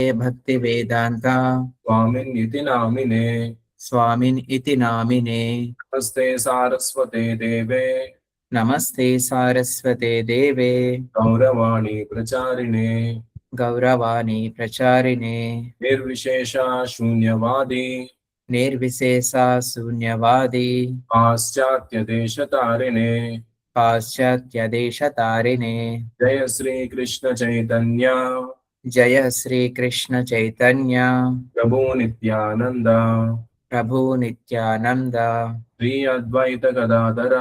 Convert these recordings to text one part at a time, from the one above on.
భక్తి వేదాంత స్వామిన్ ఇతి నామినే స్వామిన్ ఇతి నామినే. నమస్తే సారస్వతే దేవే నమస్తే సారస్వతే దేవే గౌరవాణి ప్రచారిణే గౌరవాణి ప్రచారిణే నిర్విశేష శూన్యవాది నిర్విశేష శూన్యవాది పాశ్చాత్య దేశ తారిణే పాశ్చాత్య దేశ తారిణే. జయ శ్రీ కృష్ణ చైతన్య జయ శ్రీ కృష్ణ చైతన్య ప్రభు నిత్యానంద ప్రభు నిత్యానంద శ్రీ అద్వైత గదాధర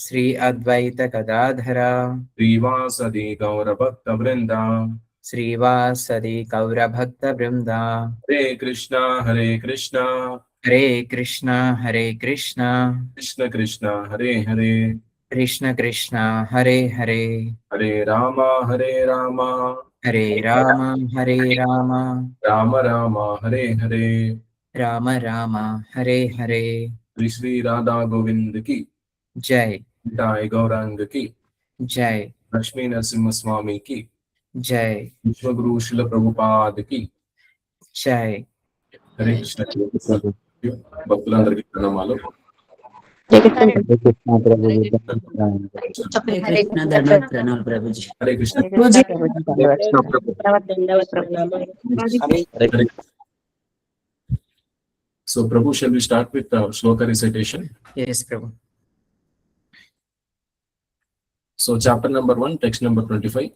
శ్రీ అద్వైత గదాధర శ్రీవాసది గౌరభక్త బృంద శ్రీవాసది గౌరభక్త బృంద. హరే కృష్ణ హరే కృష్ణ హరే కృష్ణ హరే కృష్ణ కృష్ణ కృష్ణ హరే హరే కృష్ణ కృష్ణ హరే హరే. హరే రామ హరే రామ హరే రామ హరే రామ రామ రామ హరే హరే రామ రామ హరే హరే. శ్రీ శ్రీ రాధా గోవింద్ కి జై నితాయ్ గౌరాంగ్ కి జై లక్ష్మీ నరసింహ స్వామి కి జై విశ్వగురు శిల ప్రభుపాద్ కి జై. హరే కృష్ణ. భక్తులందరికీ ప్రణామాలు. Hare Krishna. So Prabhu, shall we start with the shloka recitation? Yes, Prabhu. So chapter number 1, text number 25.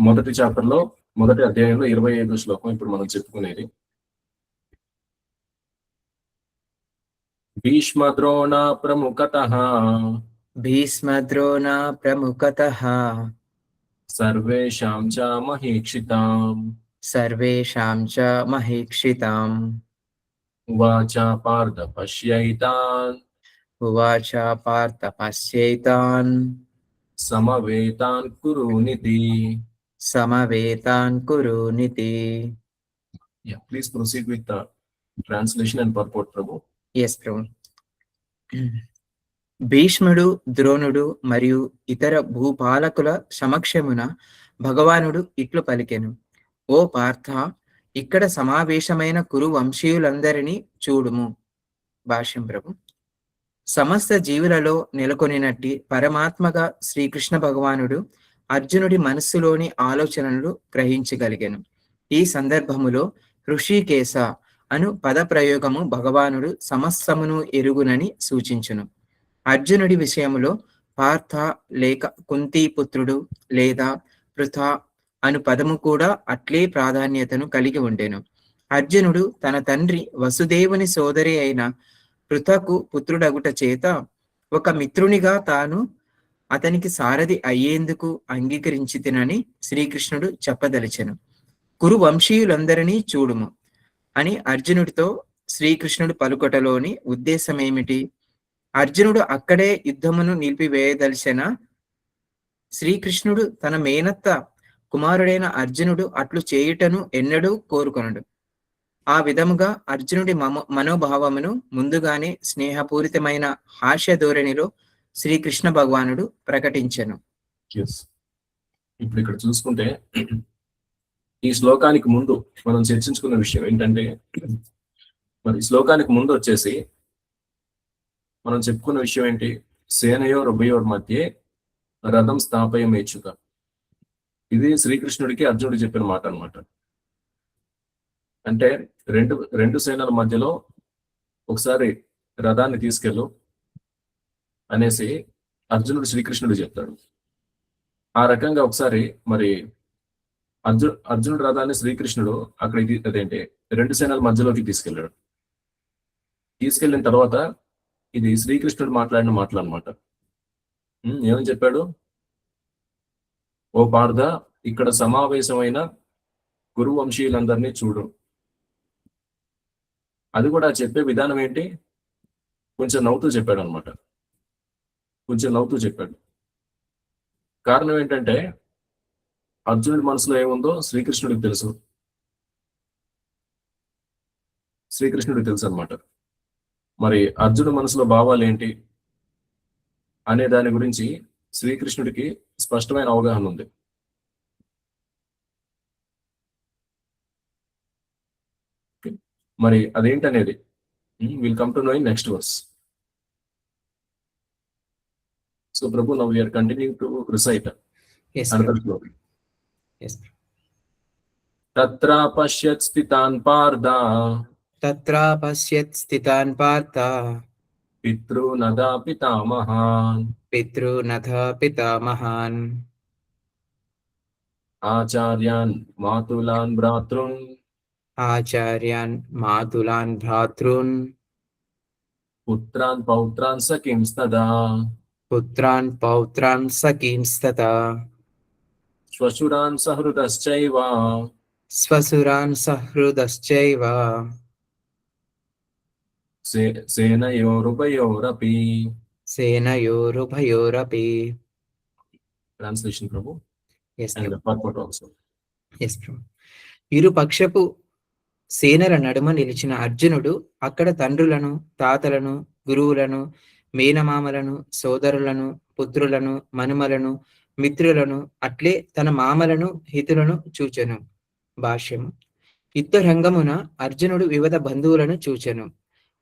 మొదటి చాప్టర్ లో మొదటి అధ్యాయంలో 25వ శ్లోకం ఇప్పుడు మనం చెప్పుకునేది. భీష్మద్రోణ ప్రముఖతః భీష్మద్రోణ ప్రముఖతః సర్వేషాం చ మహీక్షితాం సర్వేషాం చ మహీక్షితాం. ఉవాచ పార్థ పశ్యైతాన్ ఉవాచ పార్థ పశ్యైతాన్ సమవేతాన్ కురునితి. సమవేతాన్ కురునితి. Yeah, please proceed with the translation and purport, Prabhu. Yes Prabhu. భీష్ముడు, ద్రోణుడు మరియు ఇతర భూపాలకుల సమక్షమున భగవానుడు ఇట్లు పలికెను. ఓ పార్థ, ఇక్కడ సమావేశమైన కురు వంశీయులందరినీ చూడుము. భాష్యం ప్రభు. సమస్త జీవులలో నెలకొనినట్టి పరమాత్మగా శ్రీకృష్ణ భగవానుడు అర్జునుడి మనస్సులోని ఆలోచనలు గ్రహించగలిగెను. ఈ సందర్భములో హృషికేశ అను పద ప్రయోగము భగవానుడు సమస్తమును ఎరుగునని సూచించును. అర్జునుడి విషయములో పార్థ లేక కుంతీపుత్రుడు లేదా పృథ అను పదము కూడా అట్లే ప్రాధాన్యతను కలిగి ఉండెను. అర్జునుడు తన తండ్రి వసుదేవుని సోదరి అయిన పృథకు పుత్రుడగుట చేత ఒక మిత్రునిగా తాను అతనికి సారథి అయ్యేందుకు అంగీకరించితినని శ్రీకృష్ణుడు చెప్పదలిచెను. కురు వంశీయులందరినీ చూడుము అని అర్జునుడితో శ్రీకృష్ణుడు పలుకొటలోని ఉద్దేశమేమిటి? అర్జునుడు అక్కడే యుద్ధమును నిలిపివేయదలిచిన శ్రీకృష్ణుడు తన మేనత్త కుమారుడైన అర్జునుడు అట్లు చేయుటను ఎన్నడూ కోరుకొనడు. ఆ విధముగా అర్జునుడి మనోభావమును ముందుగానే స్నేహపూరితమైన హాస్య ధోరణిలో శ్రీకృష్ణ భగవానుడు ప్రకటించెను. ఇప్పుడు ఇక్కడ చూసుకుంటే ఈ శ్లోకానికి ముందు మనం చర్చించుకున్న విషయం ఏంటంటే, మరి శ్లోకానికి ముందు వచ్చేసి మనం చెప్పుకున్న విషయం ఏంటి? సేనయోర్ ఉభయోర్ మధ్య రథం స్థాపయమేచ్చుక. ఇది శ్రీకృష్ణుడికి అర్జునుడు చెప్పిన మాట అన్నమాట. అంటే రెండు సేనల మధ్యలో ఒకసారి రథాన్ని తీసుకెళ్ళు అనేసి అర్జునుడు శ్రీకృష్ణుడు చెప్తాడు. ఆ రకంగా ఒకసారి మరి అర్జునుడు రథాన్ని శ్రీకృష్ణుడు అక్కడికి అదేంటి రెండు సేనల మధ్యలోకి తీసుకెళ్ళాడు. తీసుకెళ్ళిన తర్వాత ఇది శ్రీకృష్ణుడు మాట్లాడిన మాటలు అనమాట. ఏమని చెప్పాడు? ఓ పార్థ, ఇక్కడ సమావేశమైన గురు వంశీయులందరినీ చూడు. అది కూడా చెప్పే విధానం ఏంటి? కొంచెం నవ్వుతూ చెప్పాడు అనమాట. కొంచెం నవ్వుతూ చెప్పాడు. కారణం ఏంటంటే అర్జునుడి మనసులో ఏముందో శ్రీకృష్ణుడికి తెలుసు. శ్రీకృష్ణుడికి తెలుసు అనమాట. మరి అర్జునుడి మనసులో భావాలు ఏంటి అనే దాని గురించి శ్రీకృష్ణుడికి స్పష్టమైన అవగాహన ఉంది. మరి అదేంటనేది will come to know in next verse. So Prabhu, now we are continuing to recite Yes, another Prabhu. శ్లోకం. Yes. తత్ర పశ్యత్ స్థితాన్ పార్థ Tatra pasyat sthitan partha పితృనదా పితామహాన్ pitrunatha pitamahan ఆచార్యాన్ మాతులాన్ భ్రాతృన్ acharyan matulan bhratrun పుత్రాన్ పౌత్రాన్ సఖింస్తదా putran pautran sakinstata శ్వశురాన్ సహృదశ్చైవ swasuran sahrudaschaiva సేనయోరుభయోరపి. senayorubhayorapi. Translation Prabhu. Yes, and Prabhu. Purport also. Yes, Prabhu. ఇరు పక్షపు సేనల నడుమ నిలిచిన అర్జునుడు అక్కడ తండ్రులను, తాతలను, గురువులను, మేనమామలను, సోదరులను, పుత్రులను, మనుమలను, మిత్రులను, అట్లే తన మామలను, హితులను చూచెను. భాష్యము. యుద్ధరంగమున అర్జునుడు వివిధ బంధువులను చూచెను.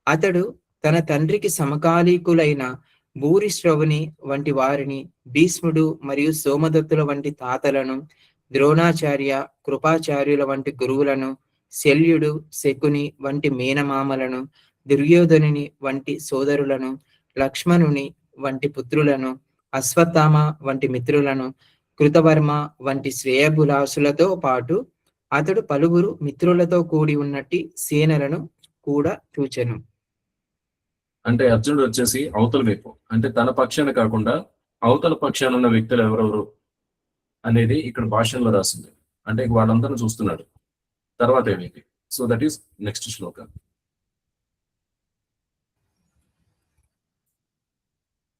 అతడు తన తండ్రికి సమకాలీకులైన భూరిశ్రవుని వంటి వారిని, భీష్ముడు మరియు సోమదత్తుల వంటి తాతలను, ద్రోణాచార్య, కృపాచార్యుల వంటి గురువులను, శల్యుడు, శకుని వంటి మేనమామలను, దుర్యోధనుని వంటి సోదరులను, లక్ష్మణుని వంటి పుత్రులను, అశ్వత్థామ వంటి మిత్రులను, కృతవర్మ వంటి శ్రేయబులాసులతో పాటు అతడు పలువురు మిత్రులతో కూడి ఉన్నట్టి సేనలను కూడా చూచెను. అంటే అర్జునుడు వచ్చేసి అవతల వైపు, అంటే తన పక్షాన కాకుండా అవతల పక్షాన ఉన్న వ్యక్తులు ఎవరెవరు అనేది ఇక్కడ భాషలో రాసింది. అంటే వాళ్ళందరూ చూస్తున్నాడు. తర్వాత ఏమైంది? So that is next shloka.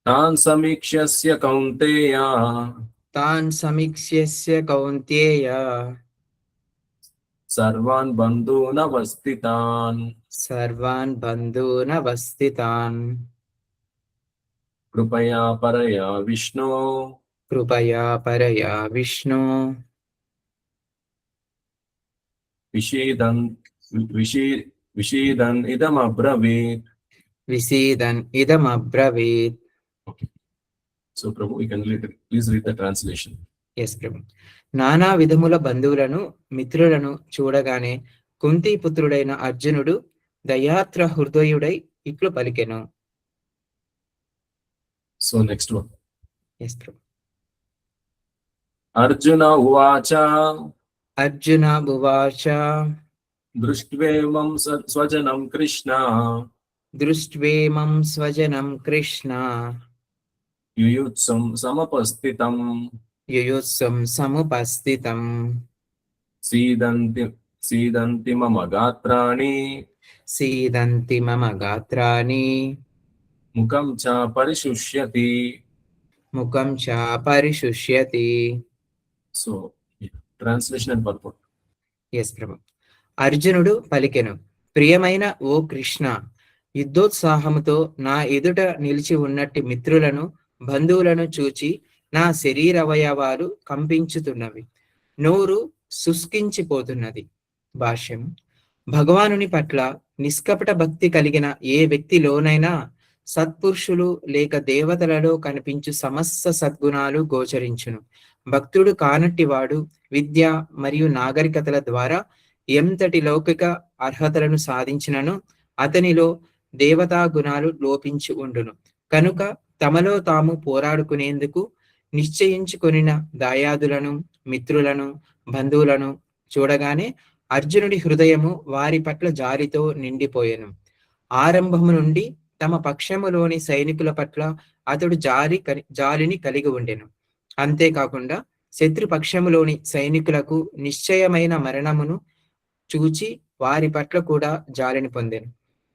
తాన్ సమీక్ష్య కౌంతేయ తాన్ సమీక్ష్య కౌంతేయ సర్వాన్ బంధూనవస్థితాన్ సర్వాన్ బంధూనవస్థితాన్ కృపయా పరయా విష్ణు కృపయా పరయా విష్ణు విషీదన్ విషీదన్ ఇదమబ్రవీత్. విసీదన్ ఇదమబ్రవీత్. So Prabhu, you can please read the translation. Yes Prabhu. నానా విధముల బంధువులను, మిత్రులను చూడగానే కుంతి పుత్రుడైన అర్జునుడు దయాత్ర హృదయుడై ఇట్లు పలికెను. So next one. ఎస్ ప్రభు. అర్జున ఉవాచ అర్జున ఉవాచ దృష్ట్వేమం స్వజనం కృష్ణ దృష్ట్వేమం స్వజనం కృష్ణ యుయుత్సం సమపస్థితం యుయుత్సం సముపస్థితం సీదంతి మమ గాత్రాణి సీదంతి మమ గాత్రాని ముఖం చ పరిశుష్యతి. ముఖం చ పరిశుష్యతి. So translation and purport. Yes Prabhu. అర్జునుడు పలికెను, ప్రియమైన ఓ కృష్ణ, యుద్ధోత్సాహముతో నా ఎదుట నిలిచి ఉన్నట్టి మిత్రులను, బంధువులను చూచి నా శరీరవయవాలు కంపించుతున్నవి, నోరు శుష్కించిపోతున్నది. భాష్యం. భగవానుని పట్ల నిష్కపట భక్తి కలిగిన ఏ వ్యక్తిలోనైనా సత్పురుషులు లేక దేవతలలో కనిపించు సమస్త సద్గుణాలు గోచరించును. భక్తుడు కానట్టివాడు విద్య మరియు నాగరికతల ద్వారా ఎంతటి లౌకిక అర్హతలను సాధించినను అతనిలో దేవతా గుణాలు లోపించి ఉండును. కనుక తమలో తాము పోరాడుకునేందుకు నిశ్చయించుకొనిన దాయాదులను, మిత్రులను, బంధువులను చూడగానే అర్జునుడి హృదయము వారి పట్ల జాలితో నిండిపోయెను. ఆరంభము నుండి తమ పక్షములోని సైనికుల పట్ల అతడు జాలిని కలిగి ఉండెను. అంతేకాకుండా శత్రుపక్షములోని సైనికులకు నిశ్చయమైన మరణమును చూచి వారి పట్ల కూడా జాలిని పొందెను.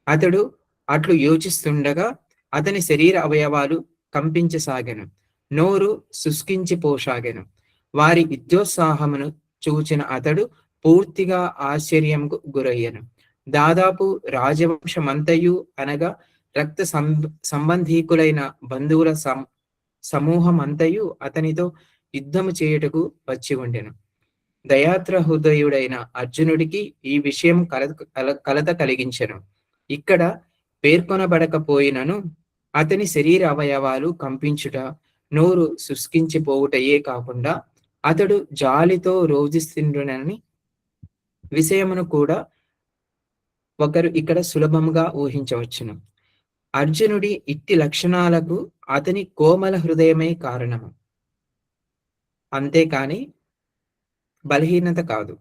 అతడు అట్లు యోచిస్తుండగా అతని శరీర అవయవాలు కంపించసాగెను, నోరు శుష్కించిపోసాగెను. వారి యుద్ధోత్సాహమును చూచిన అతడు పూర్తిగా ఆశ్చర్యంకు గురయ్యను. దాదాపు రాజవంశమంతయు అనగా రక్త సంబంధీకులైన బంధువుల సమూహం అంతయు అతనితో యుద్ధము చేయుటకు వచ్చి ఉండెను. దయాత్ర హృదయుడైన అర్జునుడికి ఈ విషయం కలత కలిగించెను. ఇక్కడ పేర్కొనబడకపోయినను అతని శరీర అవయవాలు కంపించుట, నోరు శుష్కించిపోవుటయే కాకుండా అతడు జాలితో రోధిస్తుండునని విషయమును కూడా ఒకరు ఇక్కడ సులభముగా ఊహించవచ్చును. అర్జునుడి ఇట్టి లక్షణాలకు అతని కోమల హృదయమే కారణము, అంతేకాని బలహీనత కాదు.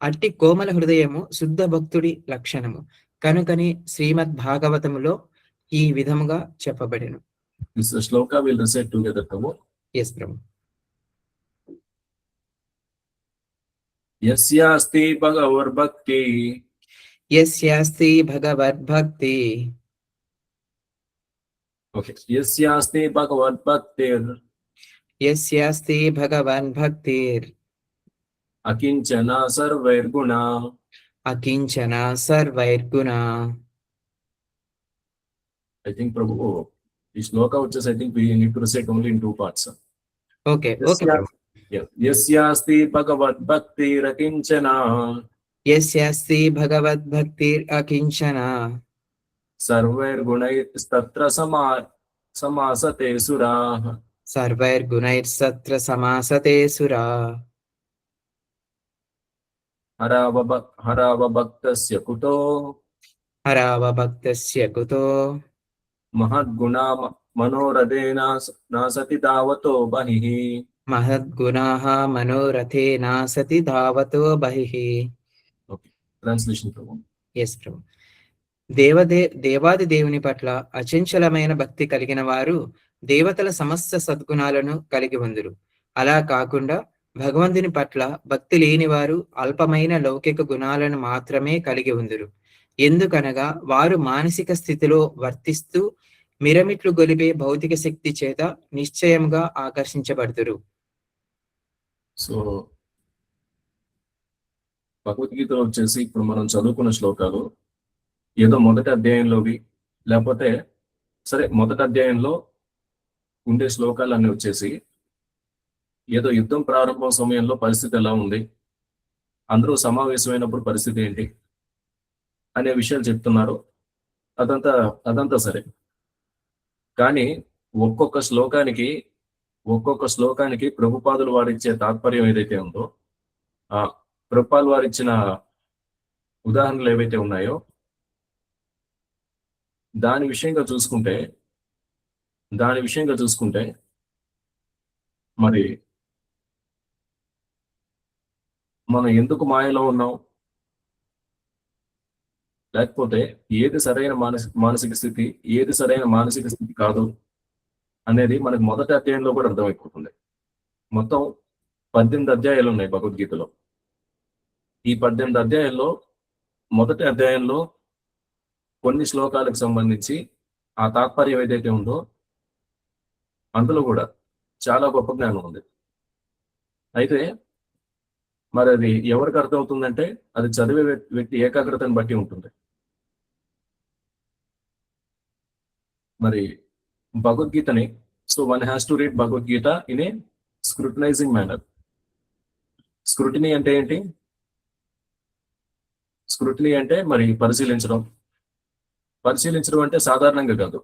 అట్టి కోమల హృదయము శుద్ధ భక్తుడి లక్షణము కనుకని శ్రీమద్ భాగవతములో ఈ విధముగా చెప్పబడెను. This shloka will recite together, Prabhu. Yes, Prabhu. Yasyasti bhagavarбhakti. Yasyasti bhagavarбhakti. Okay. Yasyasti bhagavarбhaktir. Yasyasti bhagavarбhaktir. Akinchana sarvairguna. Akinchana sarvairguna. I think, Prabhu, this shloka which is, I think we need to recite only in two parts. Okay, okay, Prabhu. Yeah. Yasyasti bhagavarбhaktir akinchana. Yasyasti bhagavarбhaktir akinchana. Sarvairgunaiस्तत्र samasate surah. Sarvairgunaiस्तत्र samasate surah. हरावभक्तस्य कुतो. हरावभक्तस्य कुतो. महद्गुणा मनोरथेन नासति धावतो बहिः. महद्गुणाः मनोरथे नासति धावतो बहिः. Okay. Translation, Prabhu. Yes, Prabhu. దేవాది దేవుని పట్ల అచంచలమైన భక్తి కలిగిన వారు దేవతల సమస్త సద్గుణాలను కలిగి ఉందురు. అలా కాకుండా భగవంతుని పట్ల భక్తి లేని వారు అల్పమైన లౌకిక గుణాలను మాత్రమే కలిగి ఉందురు. ఎందుకనగా వారు మానసిక స్థితిలో వర్తిస్తూ మిరమిట్లు గొలిపే భౌతిక శక్తి చేత నిశ్చయంగా ఆకర్షించబడుతురు. సో భగవద్గీతలో వచ్చేసి ఇప్పుడు మనం చదువుకున్న శ్లోకాలు ఏదో మొదటి అధ్యాయంలోవి, లేకపోతే సరే మొదటి అధ్యాయంలో ఉండే శ్లోకాలన్నీ వచ్చేసి ఏదో యుద్ధం ప్రారంభం సమయంలో పరిస్థితి ఎలా ఉంది, అందరూ సమావేశమైనప్పుడు పరిస్థితి ఏంటి అనే విషయాలు చెప్తున్నారు. అదంతా సరే. కానీ ఒక్కొక్క శ్లోకానికి ప్రభుపాదులు వారిచ్చే తాత్పర్యం ఏదైతే ఉందో, ఆ ప్రభుపాదులు వారిచ్చిన ఉదాహరణలు ఏవైతే ఉన్నాయో దాని విషయంగా చూసుకుంటే మరి మనం ఎందుకు మాయలో ఉన్నాం, లేకపోతే ఏది సరైన మానసిక స్థితి, ఏది సరైన మానసిక స్థితి కాదు అనేది మనకు మొదటి అధ్యాయంలో కూడా అర్థమైపోతుంది. మొత్తం 18 అధ్యాయాలు ఉన్నాయి భగవద్గీతలో. ఈ 18 అధ్యాయాల్లో మొదటి అధ్యాయంలో కొన్ని శ్లోకాలకు సంబంధించి ఆ తాత్పర్యం ఏదైతే ఉందో అందులో కూడా చాలా గొప్ప జ్ఞానం ఉంది. అయితే మరి అది ఎవరికి అర్థమవుతుందంటే అది చదివే వ్యక్తి ఏకాగ్రతను బట్టి ఉంటుంది. మరి భగవద్గీతని one has to read Bhagavad Gita in a scrutinizing manner. Scrutiny అంటే ఏంటి? స్క్రూటినీ అంటే మరి పరిశీలించడం అంటే సాధారణంగా కాదు.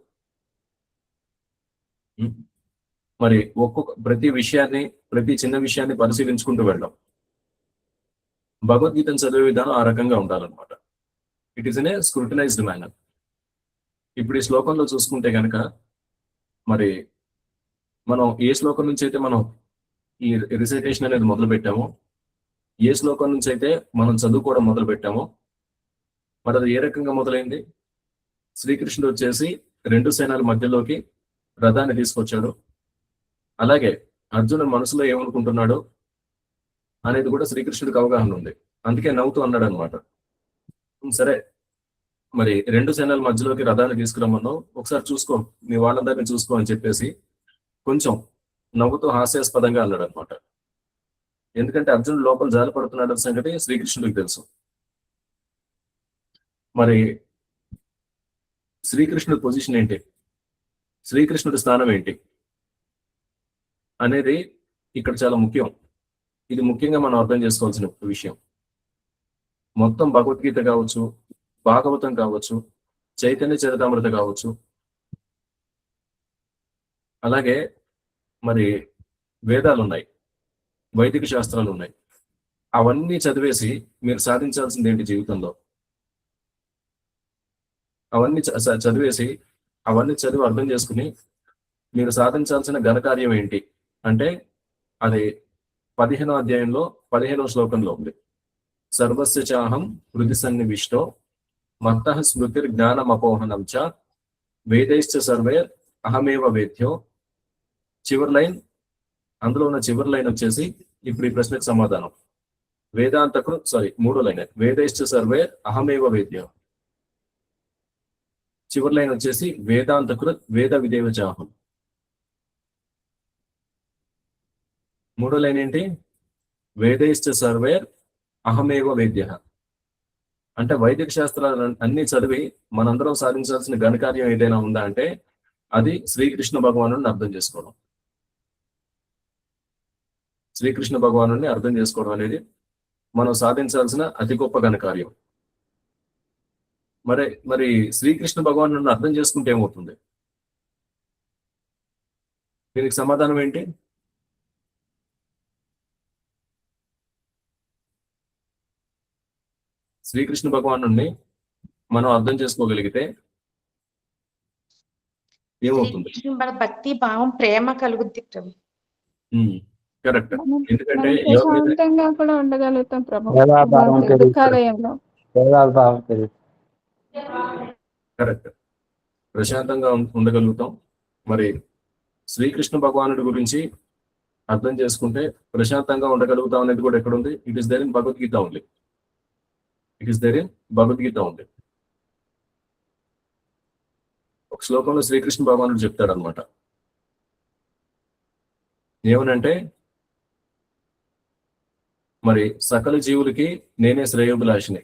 మరి ప్రతి చిన్న విషయాన్ని పరిశీలించుకుంటూ వెళ్ళడం. భగవద్గీతను చదివే విధానం ఆ రకంగా ఉండాలన్నమాట. It is in a scrutinized manner. ఇప్పుడు ఈ శ్లోకంలో చూసుకుంటే కనుక మరి మనం ఏ శ్లోకం నుంచి అయితే మనం ఈ రిసైటేషన్ అనేది మొదలు పెట్టామో, ఏ శ్లోకం నుంచి అయితే మనం చదువుకోవడం మొదలు పెట్టామో, మరి అది ఏ రకంగా మొదలైంది? శ్రీకృష్ణుడు వచ్చేసి 2 సేనల మధ్యలోకి రథాన్ని తీసుకొచ్చాడు. అలాగే అర్జునుడు మనసులో ఏమనుకుంటున్నాడు అనేది కూడా శ్రీకృష్ణుడికి అవగాహన ఉంది. అందుకే నవ్వుతూ అన్నాడు అనమాట. సరే, మరి 2 సేనల మధ్యలోకి రథాన్ని తీసుకురమ్మన్నావు, ఒకసారి చూసుకో, మీ వాళ్ళందరినీ చూసుకో అని చెప్పేసి కొంచెం నవ్వుతూ హాస్యాస్పదంగా అన్నాడు అనమాట. ఎందుకంటే అర్జునుడు లోపల జాలిపడుతున్నాడు సంగతి శ్రీకృష్ణుడికి తెలుసు. మరి శ్రీకృష్ణుడి పొజిషన్ ఏంటి, శ్రీకృష్ణుడి స్థానం ఏంటి అనేది ఇక్కడ చాలా ముఖ్యం. ఇది ముఖ్యంగా మనం అర్థం చేసుకోవాల్సిన విషయం. మొత్తం భగవద్గీత కావచ్చు, భాగవతం కావచ్చు, చైతన్య చరితామృత కావచ్చు, అలాగే మరి వేదాలు ఉన్నాయి, వైదిక శాస్త్రాలు ఉన్నాయి. అవన్నీ చదివేసి మీరు సాధించాల్సింది ఏంటి జీవితంలో? అవన్నీ చదివేసి అవన్నీ చదివి అర్థం చేసుకుని మీరు సాధించాల్సిన ఘనకార్యం ఏంటి అంటే అది 15వ అధ్యాయంలో 15వ శ్లోకంలో ఉంది. సర్వస్య చాహం హృది సన్నివిష్టో మత్తః స్మృతిర్ జ్ఞానం అపోహనం చ వేదైశ్చ సర్వే అహమేవ వేద్యో. చివరి లైన్, అందులో ఉన్న చివరి లైన్ వచ్చేసి ఇప్పుడు ఈ ప్రశ్నకు సమాధానం. మూడో లైన్, వేదైశ్చ సర్వే అహమేవ వేద్యో. చివరి లైన్ వచ్చేసి వేదాంతకృత్ వేద విదేవ చాహం. మూడో లైన్ ఏంటి? వేదైశ్చ సర్వే అహమేవ వేద్య. అంటే వైదిక శాస్త్రాలు అన్ని చదివి మనందరం సాధించాల్సిన ఘనకార్యం ఏదైనా ఉందా అంటే అది శ్రీకృష్ణ భగవానుడిని అర్థం చేసుకోవడం. శ్రీకృష్ణ భగవానుడిని అర్థం చేసుకోవడం అనేది మనం సాధించాల్సిన అతి గొప్ప ఘనకార్యం. మరి శ్రీకృష్ణ భగవానుడిని అర్థం చేసుకుంటే ఏమవుతుంది? దీనికి సమాధానం ఏంటి? శ్రీకృష్ణ భగవానుడిని మనం అర్థం చేసుకోగలిగితే ఏమవుతుంది? భక్తి భావం, ప్రేమ కలుగుద్ది. కరెక్ట్. ఎందుకంటే ప్రశాంతంగా కూడా ఉండగలుగుతాం ప్రభు. కరెక్ట్, ప్రశాంతంగా ఉండగలుగుతాం. మరి శ్రీకృష్ణ భగవానుడి గురించి అర్థం చేసుకుంటే ప్రశాంతంగా ఉండగలుగుతాం అనేది కూడా ఎక్కడుంది? It is there in Bhagavad Gita only. It is there in Bhagavad Gita only. ఒక శ్లోకంలో శ్రీకృష్ణ భగవానుడు చెప్తాడు అనమాట. ఏమనంటే మరి సకల జీవులకి నేనే శ్రేయోభిలాషిని,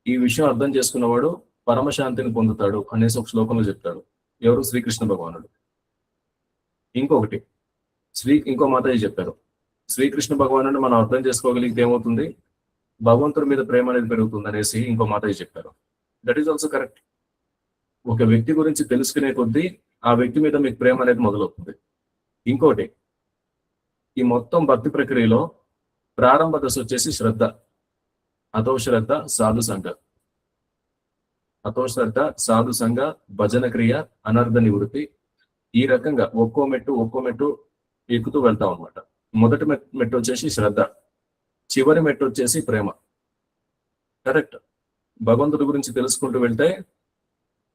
ఈ విషయం అర్థం చేసుకున్నవాడు పరమశాంతిని పొందుతాడు అనేసి ఒక శ్లోకంలో చెప్తాడు. ఎవరు? శ్రీకృష్ణ భగవానుడు. ఇంకొకటి ఇంకో మాట చెప్పారు, శ్రీకృష్ణ భగవానుడిని మనం అర్థం చేసుకోగలిగితే ఏమవుతుంది? భగవంతుడి మీద ప్రేమ అనేది పెరుగుతుంది అనేసి ఇంకో మాట చెప్పారు. That is also correct. ఒక వ్యక్తి గురించి తెలుసుకునే కొద్దీ ఆ వ్యక్తి మీద మీకు ప్రేమ అనేది మొదలవుతుంది. ఇంకోటి, ఈ మొత్తం భక్తి ప్రక్రియలో ప్రారంభ దశ వచ్చేసి శ్రద్ధ, అతో శ్రద్ధ సాధు సంఘ, అతో శ్రద్ధ సాధు సంఘ, భజన క్రియ, అనర్థ నివృత్తి. ఈ రకంగా ఒక్కో మెట్టు ఎక్కుతూ వెళ్తాం అనమాట. మొదటి మెట్టు వచ్చేసి శ్రద్ధ, చివరి మెట్టు వచ్చేసి ప్రేమ. కరెక్ట్. భగవంతుడి గురించి తెలుసుకుంటూ వెళ్తే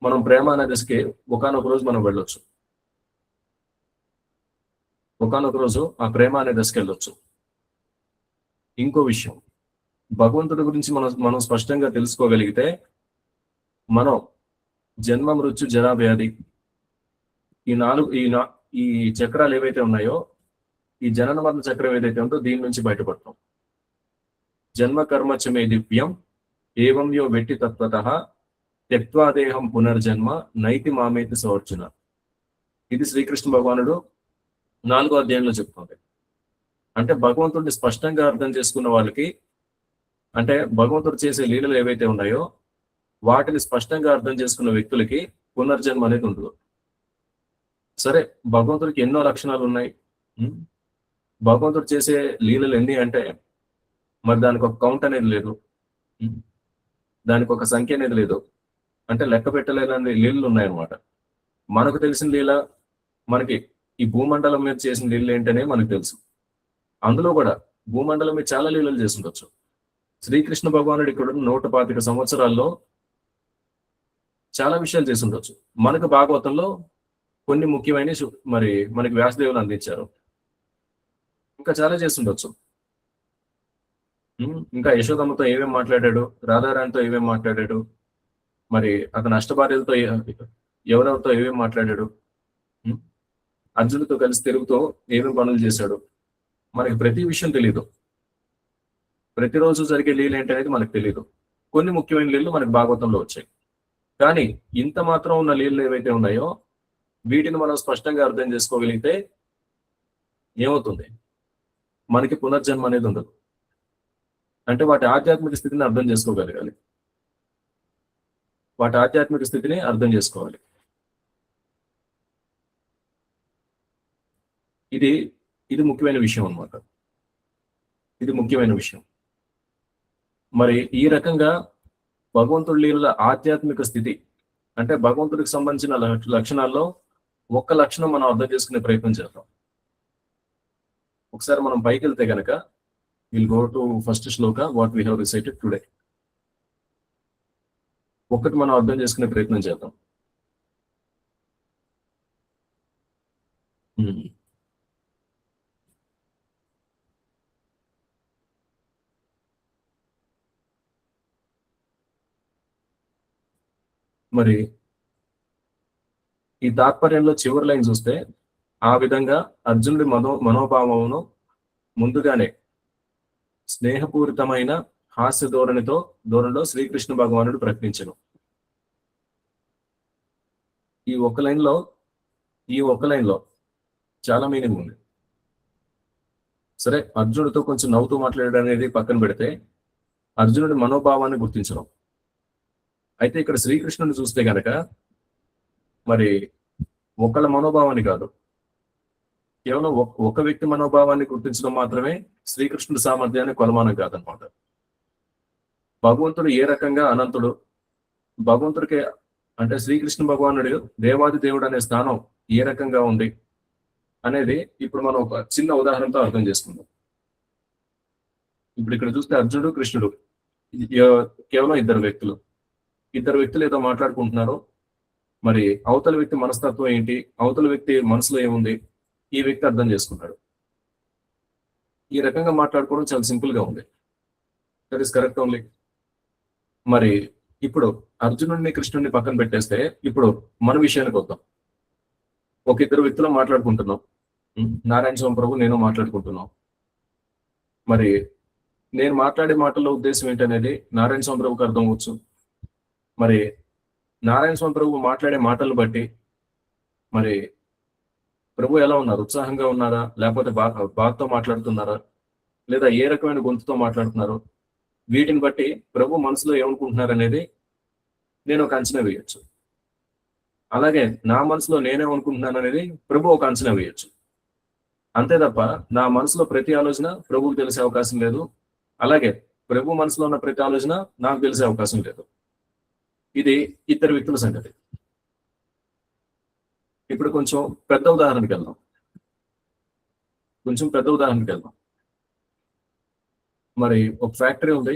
మనం ప్రేమ అనే దశకి ఒకనొక రోజు మనం వెళ్ళొచ్చు. ఒకనొక రోజు ఆ ప్రేమ అనే దశకి వెళ్ళొచ్చు. ఇంకో విషయం, భగవంతుడి గురించి మనం స్పష్టంగా తెలుసుకోగలిగితే మనం జన్మ మృత్యు జరా వ్యాధి ఈ చక్రాలు ఏవైతే ఉన్నాయో, ఈ జనన మరణ చక్రం ఏదైతే ఉందో దీని నుంచి బయటపడతాం. జన్మ కర్మచమే దివ్యం ఏవం యో వెట్టి తత్వతః త్యక్త్వాదేహం పునర్జన్మ నైతి మామేతి సోర్జున. ఇది శ్రీకృష్ణ భగవానుడు 4వ అధ్యాయంలో చెప్తుంది. అంటే భగవంతుడిని స్పష్టంగా అర్థం చేసుకున్న వాళ్ళకి, అంటే భగవంతుడు చేసే లీలలు ఏవైతే ఉన్నాయో వాటిని స్పష్టంగా అర్థం చేసుకున్న వ్యక్తులకి పునర్జన్మ అనేది ఉండదు. సరే, భగవంతుడికి ఎన్నో లక్షణాలు ఉన్నాయి. భగవంతుడు చేసే లీలలు ఎన్ని అంటే మరి దానికి ఒక కౌంట్ అనేది లేదు, దానికి ఒక సంఖ్య అనేది లేదు. అంటే లెక్క పెట్టలేని లీలలు ఉన్నాయన్నమాట. మనకు తెలిసిన లీల, మనకి ఈ భూమండలం మీద చేసిన లీలలు ఏంటనే మనకు తెలుసు. అందులో కూడా భూమండలం మీద చాలా లీలలు చేసి ఉండొచ్చు. శ్రీకృష్ణ భగవానుడు ఇక్కడ 125 సంవత్సరాల్లో చాలా విషయాలు చేసి ఉండొచ్చు. మనకు భాగవతంలో కొన్ని ముఖ్యమైన మరి మనకి వ్యాసదేవులు అందించారు. ఇంకా చాలా చేసి ఉండొచ్చు. ఇంకా యశోదమ్మతో ఏమేమి మాట్లాడాడు, రాధారాణితో ఏమేమి మాట్లాడాడు, మరి అతని అష్టభార్యలతో ఎవరెవరితో ఏమేమి మాట్లాడాడు, అర్జునుడితో కలిసి తిరుగుతూ ఏమేమి పనులు చేశాడు, మనకి ప్రతి విషయం తెలియదు. ప్రతిరోజు జరిగే లీల ఏంటనేది మనకు తెలియదు. కొన్ని ముఖ్యమైన లీలలు మనకి భాగవతంలో వచ్చాయి. కానీ ఇంత మాత్రం ఉన్న లీలలు ఏవైతే ఉన్నాయో వీటిని మనం స్పష్టంగా అర్థం చేసుకోగలిగితే ఏమవుతుంది? మనకి పునర్జన్మ అనేది ఉండదు. అంటే వాటి ఆధ్యాత్మిక స్థితిని అర్థం చేసుకోగలగాలి. వాటి ఆధ్యాత్మిక స్థితిని అర్థం చేసుకోవాలి. ఇది ముఖ్యమైన విషయం అన్నమాట. ఇది ముఖ్యమైన విషయం. మరి ఈ రకంగా భగవంతుడి లీలల ఆధ్యాత్మిక స్థితి అంటే భగవంతుడికి సంబంధించిన లక్షణాల్లో ఒక్క లక్షణం మనం అర్థం చేసుకునే ప్రయత్నం చేద్దాం. ఒకసారి మనం పైకి వెళ్తే కనుక will go to first Shloka what we have recited today. ఒక్కటి మనం అర్థం చేసుకునే ప్రయత్నం చేద్దాం. మరి ఈ తాత్పర్యంలో చివరి లైన్ చూస్తే ఆ విధంగా అర్జునుడి మనోభావమును ముందుగానే స్నేహపూరితమైన హాస్య ధోరణిలో శ్రీకృష్ణ భగవానుడు ప్రకటించను. ఈ ఒక్క లైన్లో చాలా మీనింగ్ ఉంది. సరే, అర్జునుడితో కొంచెం నవ్వుతూ మాట్లాడడం అనేది పక్కన పెడితే అర్జునుడి మనోభావాన్ని గుర్తించడం. అయితే ఇక్కడ శ్రీకృష్ణుని చూస్తే గనక మరి ఒకళ్ళ మనోభావాన్ని కాదు, కేవలం ఒక వ్యక్తి మనోభావాన్ని గుర్తించడం మాత్రమే శ్రీకృష్ణుడి సామర్థ్యాన్ని కొలమానం కాదనమాట. భగవంతుడు ఏ రకంగా అనంతుడు, భగవంతుడికి అంటే శ్రీకృష్ణ భగవానుడు దేవాది దేవుడు అనే స్థానం ఏ రకంగా ఉంది అనేది ఇప్పుడు మనం ఒక చిన్న ఉదాహరణతో అర్థం చేసుకుందాం. ఇప్పుడు ఇక్కడ చూస్తే అర్జునుడు కృష్ణుడు కేవలం ఇద్దరు వ్యక్తులు ఏదో మాట్లాడుకుంటున్నారు. మరి అవతల వ్యక్తి మనస్తత్వం ఏంటి, అవతల వ్యక్తి మనసులో ఏముంది, ఈ వ్యక్తి అర్థం చేసుకున్నాడు. ఈ రకంగా మాట్లాడుకోవడం చాలా సింపుల్ గా ఉంది. That is correct only. మరి ఇప్పుడు అర్జునుడిని కృష్ణుడిని పక్కన పెట్టేస్తే ఇప్పుడు మన విషయానికి వద్దాం. ఒక ఇద్దరు వ్యక్తులు మాట్లాడుకుంటున్నాం. నారాయణ స్వామి ప్రభు నేను మాట్లాడుకుంటున్నాం. మరి నేను మాట్లాడే మాటల్లో ఉద్దేశం ఏంటనేది నారాయణ స్వామి ప్రభుకి అర్థం అవ్వచ్చు. మరి నారాయణ స్వామి ప్రభు మాట్లాడే మాటలను బట్టి మరి ప్రభు ఎలా ఉన్నారు, ఉత్సాహంగా ఉన్నారా, లేకపోతే బాధతో మాట్లాడుతున్నారా, లేదా ఏ రకమైన గొంతుతో మాట్లాడుతున్నారు, వీటిని బట్టి ప్రభు మనసులో ఏమనుకుంటున్నారు అనేది నేను ఒక అంచనా వేయచ్చు. అలాగే నా మనసులో నేనేమనుకుంటున్నాను అనేది ప్రభు ఒక అంచనా వేయచ్చు. అంతే తప్ప నా మనసులో ప్రతి ఆలోచన ప్రభువుకు తెలిసే అవకాశం లేదు. అలాగే ప్రభు మనసులో ఉన్న ప్రతి ఆలోచన నాకు తెలిసే అవకాశం లేదు. ఇది ఇద్దరు వ్యక్తుల సంగతి. ఇప్పుడు కొంచెం పెద్ద ఉదాహరణకి వెళ్దాం. మరి ఒక ఫ్యాక్టరీ ఉంది.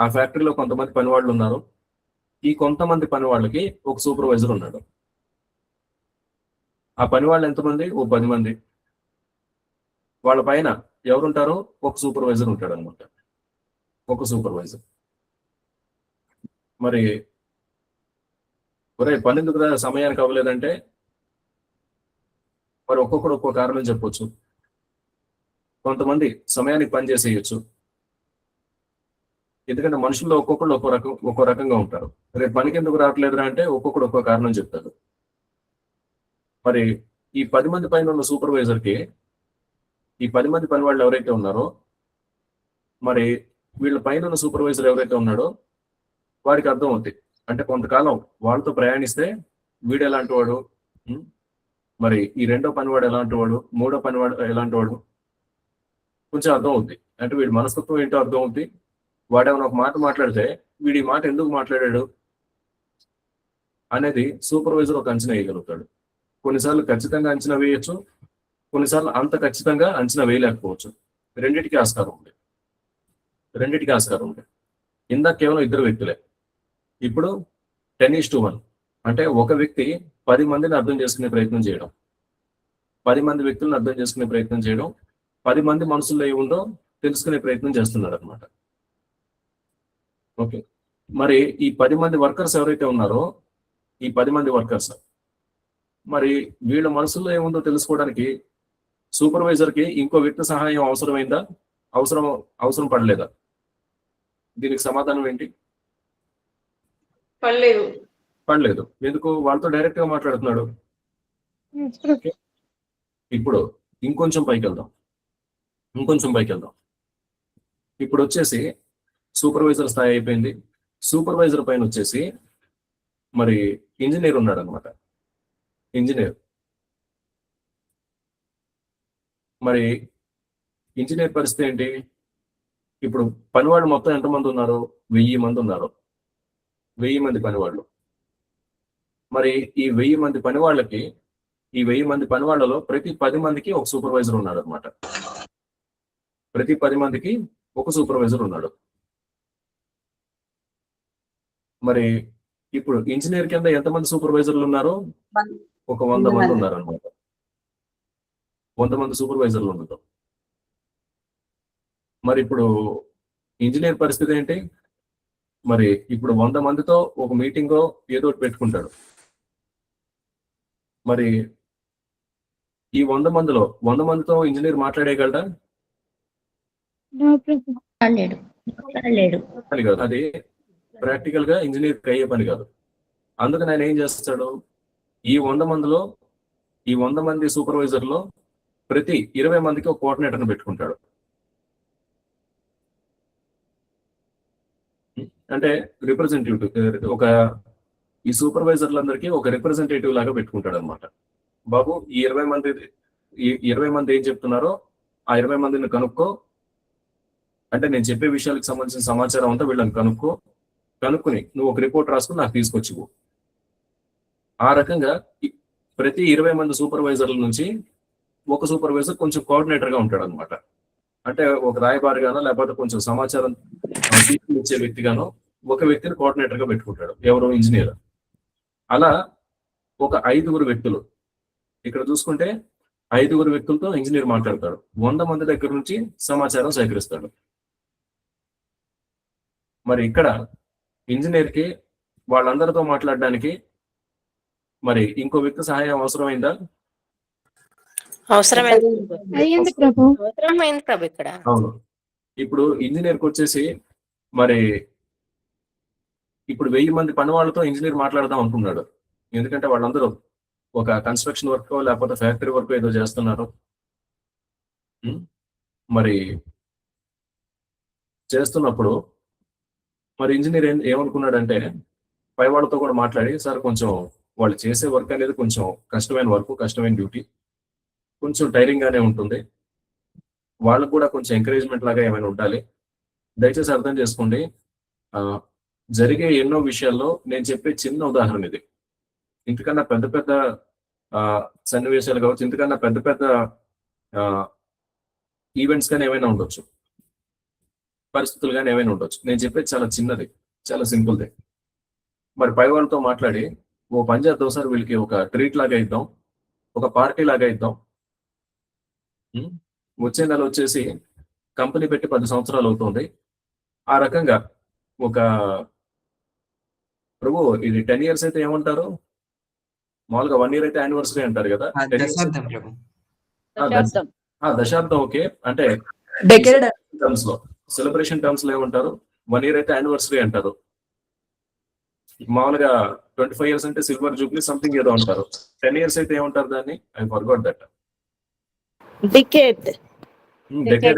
ఆ ఫ్యాక్టరీలో కొంతమంది పనివాళ్ళు ఉన్నారు. ఈ కొంతమంది పని వాళ్ళకి ఒక సూపర్వైజర్ ఉన్నాడు. ఆ పని వాళ్ళు ఎంతమంది? ఓ 10 మంది. వాళ్ళ పైన ఎవరుంటారో ఒక సూపర్వైజర్ ఉంటాడు అనమాట. ఒక సూపర్వైజర్. మరి ఒరే పని ఎందుకు సమయానికి అవ్వలేదంటే మరి ఒక్కొక్కడు ఒక్కో కారణం చెప్పొచ్చు. కొంతమంది సమయానికి పని చేసేయచ్చు. ఎందుకంటే మనుషుల్లో ఒక్కొక్కళ్ళు ఒక్కో రకంగా ఉంటారు. రేపు పనికి ఎందుకు రావట్లేదురా అంటే ఒక్కొక్కడు ఒక్కో కారణం చెప్తాడు. మరి ఈ 10 మంది పైన ఉన్న సూపర్వైజర్కి ఈ 10 మంది పని వాళ్ళు ఎవరైతే ఉన్నారో మరి వీళ్ళ పైన ఉన్న సూపర్వైజర్ ఎవరైతే ఉన్నాడో వాడికి అర్థం అవుతుంది. అంటే కొంతకాలం వాళ్ళతో ప్రయాణిస్తే వీడు ఎలాంటి వాడు, మరి ఈ రెండో పనివాడు ఎలాంటి వాడు, మూడో పనివాడు ఎలాంటి వాడు కొంచెం అర్థం అవుతుంది. అంటే వీడి మనస్తత్వం ఏంటో అర్థం అవుతుంది. వాడేమైనా ఒక మాట మాట్లాడితే వీడి మాట ఎందుకు మాట్లాడాడు అనేది సూపర్వైజర్ ఒక అంచనా వేయగలుగుతాడు. కొన్నిసార్లు ఖచ్చితంగా అంచనా వేయచ్చు, కొన్నిసార్లు అంత ఖచ్చితంగా అంచనా వేయలేకపోవచ్చు. రెండిటికి ఆస్కారం ఉంది. ఇందాక కేవలం ఇద్దరు వ్యక్తులే. ఇప్పుడు 10:1 అంటే ఒక వ్యక్తి 10 మందిని అర్థం చేసుకునే ప్రయత్నం చేయడం, 10 మంది వ్యక్తులను అర్థం చేసుకునే ప్రయత్నం చేయడం, 10 మంది మనసుల్లో ఏముందో తెలుసుకునే ప్రయత్నం చేస్తున్నాడు అనమాట. ఓకే, మరి ఈ 10 మంది వర్కర్స్ ఎవరైతే ఉన్నారో ఈ 10 మంది వర్కర్స్ మరి వీళ్ళ మనసుల్లో ఏముందో తెలుసుకోవడానికి సూపర్వైజర్కి ఇంకో వ్యక్తి సహాయం అవసరమైందా? అవసరం పడలేదా? దీనికి సమాధానం ఏంటి? పడలేదు. ఎందుకు? వాళ్ళతో డైరెక్ట్ గా మాట్లాడుతున్నాడు. ఇప్పుడు ఇంకొంచెం పైకి వెళ్దాం. ఇంకొంచెం పైకి వెళ్దాం. ఇప్పుడు వచ్చేసి సూపర్వైజర్ స్థాయి అయిపోయింది. సూపర్వైజర్ పైన వచ్చేసి మరి ఇంజనీర్ ఉన్నాడు అనమాట. ఇంజనీర్ మరి ఇంజనీర్ పరిస్థితి ఏంటి? ఇప్పుడు పనివాళ్ళు మొత్తం ఎంతమంది ఉన్నారు? 1000 మంది ఉన్నారు. 1000 మంది పనివాళ్ళు. మరి ఈ 1000 మంది పనివాళ్ళకి, ఈ 1000 మంది పనివాళ్ళలో ప్రతి 10 మందికి ఒక సూపర్వైజర్ ఉన్నాడు అనమాట. ప్రతి 10 మందికి ఒక సూపర్వైజర్ ఉన్నాడు. మరి ఇప్పుడు ఇంజనీర్ కింద ఎంతమంది సూపర్వైజర్లు ఉన్నారు? ఒక 100 మంది ఉన్నారు అనమాట. 100 మంది సూపర్వైజర్లు ఉన్నారు. మరి ఇప్పుడు ఇంజనీర్ పరిస్థితి ఏంటి? మరి ఇప్పుడు 100 మందితో ఒక మీటింగో ఏదో ఒకటి పెట్టుకుంటాడు. మరి ఈ 100 మందిలో 100 మందితో ఇంజనీర్ మాట్లాడేయగలడా? నో ప్రభు. అది కాదు. అది ప్రాక్టికల్ గా ఇంజనీర్ అయ్యే పని కాదు. అందుకని ఆయన ఏం చేస్తాడు? ఈ 100 మందిలో, ఈ 100 మంది సూపర్వైజర్లో ప్రతి 20 మందికి ఒక కోఆర్డినేటర్ని పెట్టుకుంటాడు. అంటే రిప్రజెంటేటివ్, ఒక ఈ సూపర్వైజర్లందరికీ ఒక రిప్రజెంటేటివ్ లాగా పెట్టుకుంటాడు అనమాట. బాబు, ఈ 20 మంది ఏం చెప్తున్నారో ఆ 20 మందిని కనుక్కో, అంటే నేను చెప్పే విషయాలకు సంబంధించిన సమాచారం అంతా వీళ్ళని కనుక్కుని నువ్వు ఒక రిపోర్ట్ రాసుకుని నాకు తీసుకొచ్చివు. ఆ రకంగా ప్రతి 20 మంది సూపర్వైజర్ల నుంచి ఒక సూపర్వైజర్ కొంచెం కోఆర్డినేటర్ గా ఉంటాడు అనమాట. అంటే ఒక రాయబారిగానో లేకపోతే కొంచెం సమాచారం ఇచ్చే వ్యక్తిగానో ఒక వ్యక్తిని కోఆర్డినేటర్ గా పెట్టుకుంటాడు. ఎవరో ఇంజనీర్. అలా ఒక 5 వ్యక్తులు ఇక్కడ చూసుకుంటే 5 వ్యక్తులతో ఇంజనీర్ మాట్లాడతాడు. 100 మంది దగ్గర నుంచి సమాచారం సేకరిస్తాడు. మరి ఇక్కడ ఇంజనీర్ కి వాళ్ళందరితో మాట్లాడడానికి మరి ఇంకో వ్యక్తి సహాయం అవసరమైందా? అయ్యింది ప్రభు. అవసరమైంది ప్రభు ఇక్కడ. అవును. ఇప్పుడు ఇంజనీర్కి వచ్చేసి మరి ఇప్పుడు 1000 మంది పని వాళ్ళతో ఇంజనీర్ మాట్లాడదాం అనుకున్నాడు. ఎందుకంటే వాళ్ళందరూ ఒక కన్స్ట్రక్షన్ వర్క్ లేకపోతే ఫ్యాక్టరీ వర్క్ ఏదో చేస్తున్నారు. మరి చేస్తున్నప్పుడు మరి ఇంజనీర్ ఏమనుకున్నాడంటే పై వాళ్ళతో కూడా మాట్లాడి, సార్ కొంచెం వాళ్ళు చేసే వర్క్ అనేది కొంచెం కష్టమైన వర్క్, కష్టమైన డ్యూటీ, కొంచెం టైరింగ్ గానే ఉంటుంది, వాళ్ళకు కూడా కొంచెం ఎంకరేజ్మెంట్ లాగా ఏమైనా ఉండాలి, దయచేసి అర్థం చేసుకోండి. జరిగే ఎన్నో విషయాల్లో నేను చెప్పే చిన్న ఉదాహరణ ఇది. ఇంతకన్నా పెద్ద పెద్ద సన్నివేశాలు కావచ్చు, ఇంతకన్నా పెద్ద పెద్ద ఈవెంట్స్ కానీ ఏమైనా ఉండొచ్చు, పరిస్థితులు కానీ ఏమైనా ఉండొచ్చు. నేను చెప్పేది చాలా చిన్నది, చాలా సింపుల్ది. మరి పై వాళ్ళతో మాట్లాడి ఓ పని చేద్దాం సార్, వీళ్ళకి ఒక ట్రీట్ లాగా ఇద్దాం, ఒక పార్టీ లాగా ఇద్దాం, వచ్చే నెల వచ్చేసి కంపెనీ పెట్టి 10 సంవత్సరాలు అవుతుంది, ఆ రకంగా ఒక ప్రభు ఇది 10 years అయితే ఏమంటారు? మామూలుగా 1 year అయితే యానివర్సరీ అంటారు కదా. దశాబ్దం. ఓకే, అంటే టర్మ్స్ లో, సెలబ్రేషన్ టర్మ్స్ లో ఏమంటారు? 1 year అయితే యానివర్సరీ అంటారు. మామూలుగా 25 years అంటే సిల్వర్ జూబ్లీ సంథింగ్ ఏదో అంటారు. 10 years అయితే ఏమంటారు దాన్ని? I forgot that. డికేడ్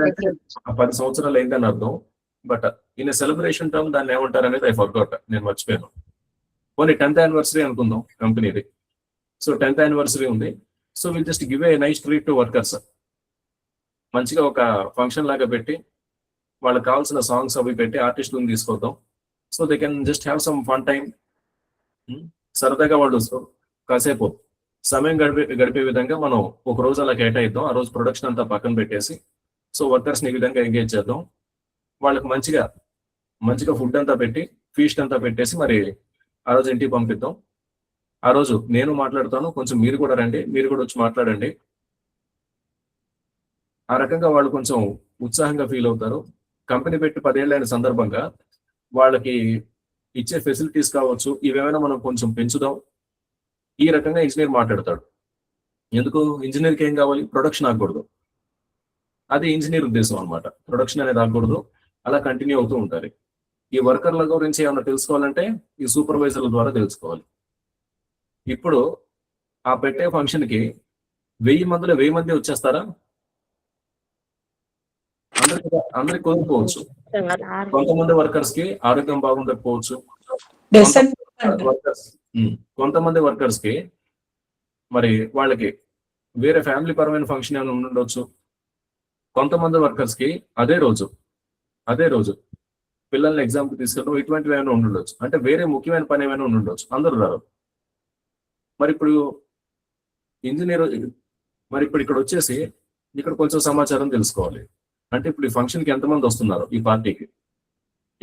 అంటే 10 సంవత్సరాలు అయిందని అర్థం. బట్ ఇన్ సెలబ్రేషన్ టర్మ్ దాన్ని ఏమంటారు అనేది ఐ ఫర్గాట్, నేను మర్చిపోయాను. పోనీ 10th anniversary అనుకుందాం కంపెనీది. సో 10th anniversary ఉంది. So will just give a nice treat to workers. మంచిగా ఒక ఫంక్షన్ లాగా పెట్టి వాళ్ళకి కావాల్సిన సాంగ్స్ అవి పెట్టి ఆర్టిస్టులను తీసుకొద్దాం. So they can just have some fun time. సరదాగా వాళ్ళు కాసేపు సమయం గడిపే విధంగా మనం ఒక రోజు అలా కేటాయిద్దాం. ఆ రోజు ప్రొడక్షన్ అంతా పక్కన పెట్టేసి సో వర్కర్స్ని ఈ విధంగా ఎంగేజ్ చేద్దాం. వాళ్ళకి మంచిగా ఫుడ్ అంతా పెట్టి, ఫీస్ట్ అంతా పెట్టేసి మరి ఆ రోజు ఇంటికి పంపిద్దాం. ఆ రోజు నేను మాట్లాడతాను, కొంచెం మీరు కూడా రండి, మీరు కూడా వచ్చి మాట్లాడండి. ఆ రకంగా వాళ్ళు కొంచెం ఉత్సాహంగా ఫీల్ అవుతారు. కంపెనీ పెట్టి 10 ఏళ్ళైన సందర్భంగా వాళ్ళకి ఇచ్చే ఫెసిలిటీస్ కావచ్చు, ఇవేమైనా మనం కొంచెం పెంచుదాం. ఈ రకంగా ఇంజనీర్ మాట్లాడతాడు. ఎందుకు? ఇంజనీర్కి ఏం కావాలి? ప్రొడక్షన్ ఆగకూడదు. అది ఇంజనీర్ ఉద్దేశం అనమాట. ప్రొడక్షన్ అనేది ఆగకూడదు, అలా కంటిన్యూ అవుతూ ఉండాలి. ఈ వర్కర్ల గురించి ఏమన్నా తెలుసుకోవాలంటే ఈ సూపర్వైజర్ల ద్వారా తెలుసుకోవాలి. ఇప్పుడు ఆ పెట్టే ఫంక్షన్కి 1000 మందిలో 1000 మంది వచ్చేస్తారా? అందరికి కుదరకపోవచ్చు. కొంతమంది వర్కర్స్ కి ఆరోగ్యం బాగుండకపోవచ్చు. కొంతమంది వర్కర్స్ కి మరి వాళ్ళకి వేరే ఫ్యామిలీ పరమైన ఫంక్షన్ ఏమైనా ఉండొచ్చు. కొంతమంది వర్కర్స్ కి అదే రోజు పిల్లల్ని ఎగ్జామ్ కి తీసుకెళ్ళడం ఇటువంటివి ఏమైనా ఉండొచ్చు. అంటే వేరే ముఖ్యమైన పని ఏమైనా ఉండొచ్చు. అందరూ రారు. మరి ఇప్పుడు ఇక్కడ వచ్చేసి ఇక్కడ కొంచెం సమాచారం తెలుసుకోవాలి. అంటే ఇప్పుడు ఈ ఫంక్షన్ కి ఎంతమంది వస్తున్నారు, ఈ పార్టీకి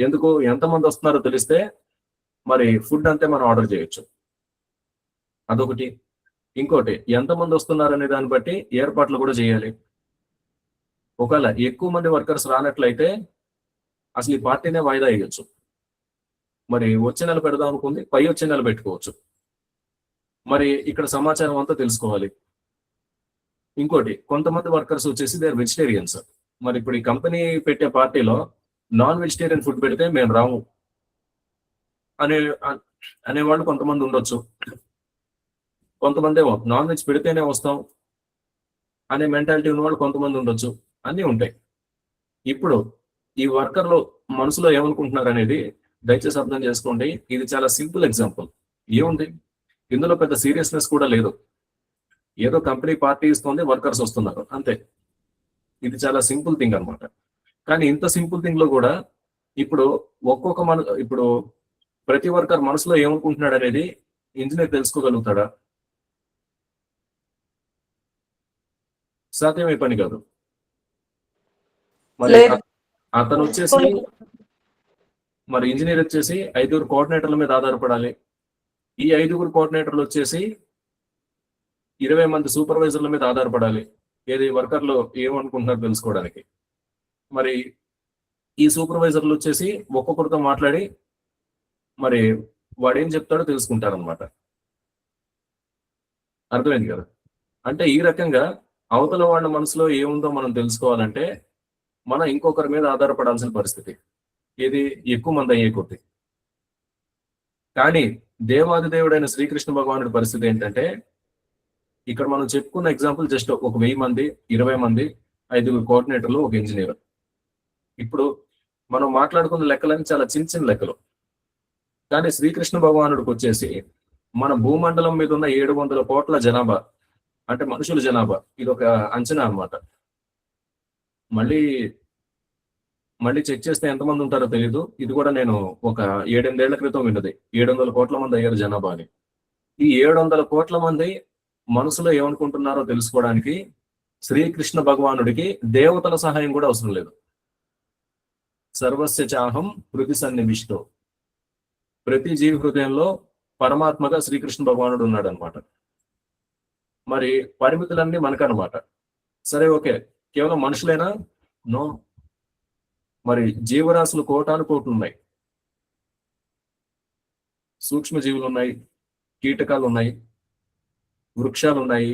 ఎందుకు ఎంతమంది వస్తున్నారో తెలిస్తే మరి ఫుడ్ అంతే మనం ఆర్డర్ చేయొచ్చు. అదొకటి. ఇంకోటి, ఎంతమంది వస్తున్నారు అనే దాన్ని బట్టి ఏర్పాట్లు కూడా చేయాలి. ఒకవేళ ఎక్కువ మంది వర్కర్స్ రానట్లయితే అసలు ఈ పార్టీనే వాయిదా వేయచ్చు. మరి వచ్చే నెల పెడదాం అనుకుంది, పై వచ్చే నెల పెట్టుకోవచ్చు. మరి ఇక్కడ సమాచారం అంతా తెలుసుకోవాలి. ఇంకోటి, కొంతమంది వర్కర్స్ వచ్చేసి దే ఆర్ వెజిటేరియన్స్. మరి ఇప్పుడు ఈ కంపెనీ పెట్టే పార్టీలో నాన్ వెజిటేరియన్ ఫుడ్ పెడితే మేము రాము అనేవాళ్ళు కొంతమంది ఉండొచ్చు. కొంతమంది ఏమో నాన్ వెజ్ పెడితేనే వస్తాం అనే మెంటాలిటీ ఉన్న వాళ్ళు కొంతమంది ఉండొచ్చు. అన్నీ ఉంటాయి. ఇప్పుడు ఈ వర్కర్లు మనసులో ఏమనుకుంటున్నారు అనేది దయచేసి అర్థం చేసుకోండి. ఇది చాలా సింపుల్ ఎగ్జాంపుల్. ఏముంది ఇందులో, పెద్ద సీరియస్నెస్ కూడా లేదు. ఏదో కంపెనీ పార్టీ ఇస్తుంది, వర్కర్స్ వస్తున్నారు అంతే. ఇది చాలా సింపుల్ థింగ్ అనమాట. కానీ ఇంత సింపుల్ థింగ్ లో కూడా ఇప్పుడు ఇప్పుడు ప్రతి వర్కర్ మనసులో ఏమనుకుంటున్నాడు అనేది ఇంజనీర్ తెలుసుకోగలుగుతాడా? సాధ్యమే పని కాదు. మరి అతను వచ్చేసి మరి ఇంజనీర్ వచ్చేసి 5 కోఆర్డినేటర్ల మీద ఆధారపడాలి. ఈ 5 కోఆర్డినేటర్లు వచ్చేసి 20 మంది సూపర్వైజర్ల మీద ఆధారపడాలి. ఏది వర్కర్లు ఏమనుకుంటున్నారు తెలుసుకోవడానికి. మరి ఈ సూపర్వైజర్లు వచ్చేసి ఒక్కొక్కరితో మాట్లాడి మరి వాడేం చెప్తాడో తెలుసుకుంటారనమాట. అర్థమైంది కదా? అంటే ఈ రకంగా అవతల వాళ్ళ మనసులో ఏముందో మనం తెలుసుకోవాలంటే మనం ఇంకొకరి మీద ఆధారపడాల్సిన పరిస్థితి. ఇది ఎక్కువ మంది అయ్యే కొద్ది. కానీ దేవాది దేవుడైన శ్రీకృష్ణ భగవానుడి పరిస్థితి ఏంటంటే, ఇక్కడ మనం చెప్పుకున్న ఎగ్జాంపుల్ జస్ట్ ఒక 1000 మంది, 20 మంది, 5 కోఆర్డినేటర్లు, ఒక ఇంజనీర్. ఇప్పుడు మనం మాట్లాడుకున్న లెక్కలన్నీ చాలా చిన్న చిన్న లెక్కలు. కానీ శ్రీకృష్ణ భగవానుడికి వచ్చేసి మన భూమండలం మీద ఉన్న 700 కోట్ల జనాభా, అంటే మనుషుల జనాభా, ఇది ఒక అంచనా అన్నమాట. మళ్ళీ చెక్ చేస్తే ఎంతమంది ఉంటారో తెలియదు. ఇది కూడా నేను ఒక 7-8 ఏళ్ల క్రితం విన్నది. 700 కోట్ల మంది అయ్యారు జనాభా అని. ఈ 700 కోట్ల మంది మనసులో ఏమనుకుంటున్నారో తెలుసుకోవడానికి శ్రీకృష్ణ భగవానుడికి దేవతల సహాయం కూడా అవసరం లేదు. సర్వస్య చాహం హృది సన్నివిష్టో. ప్రతి జీవి హృదయంలో పరమాత్మగా శ్రీకృష్ణ భగవానుడు ఉన్నాడు అనమాట. మరి పరిమితులన్నీ మనకనమాట. సరే, ఓకే, కేవలం మనుషులేనా? నో. మరి జీవరాశులు కోటాను కోట్లు ఉన్నాయి. సూక్ష్మ జీవులు ఉన్నాయి, కీటకాలు ఉన్నాయి, వృక్షాలు ఉన్నాయి.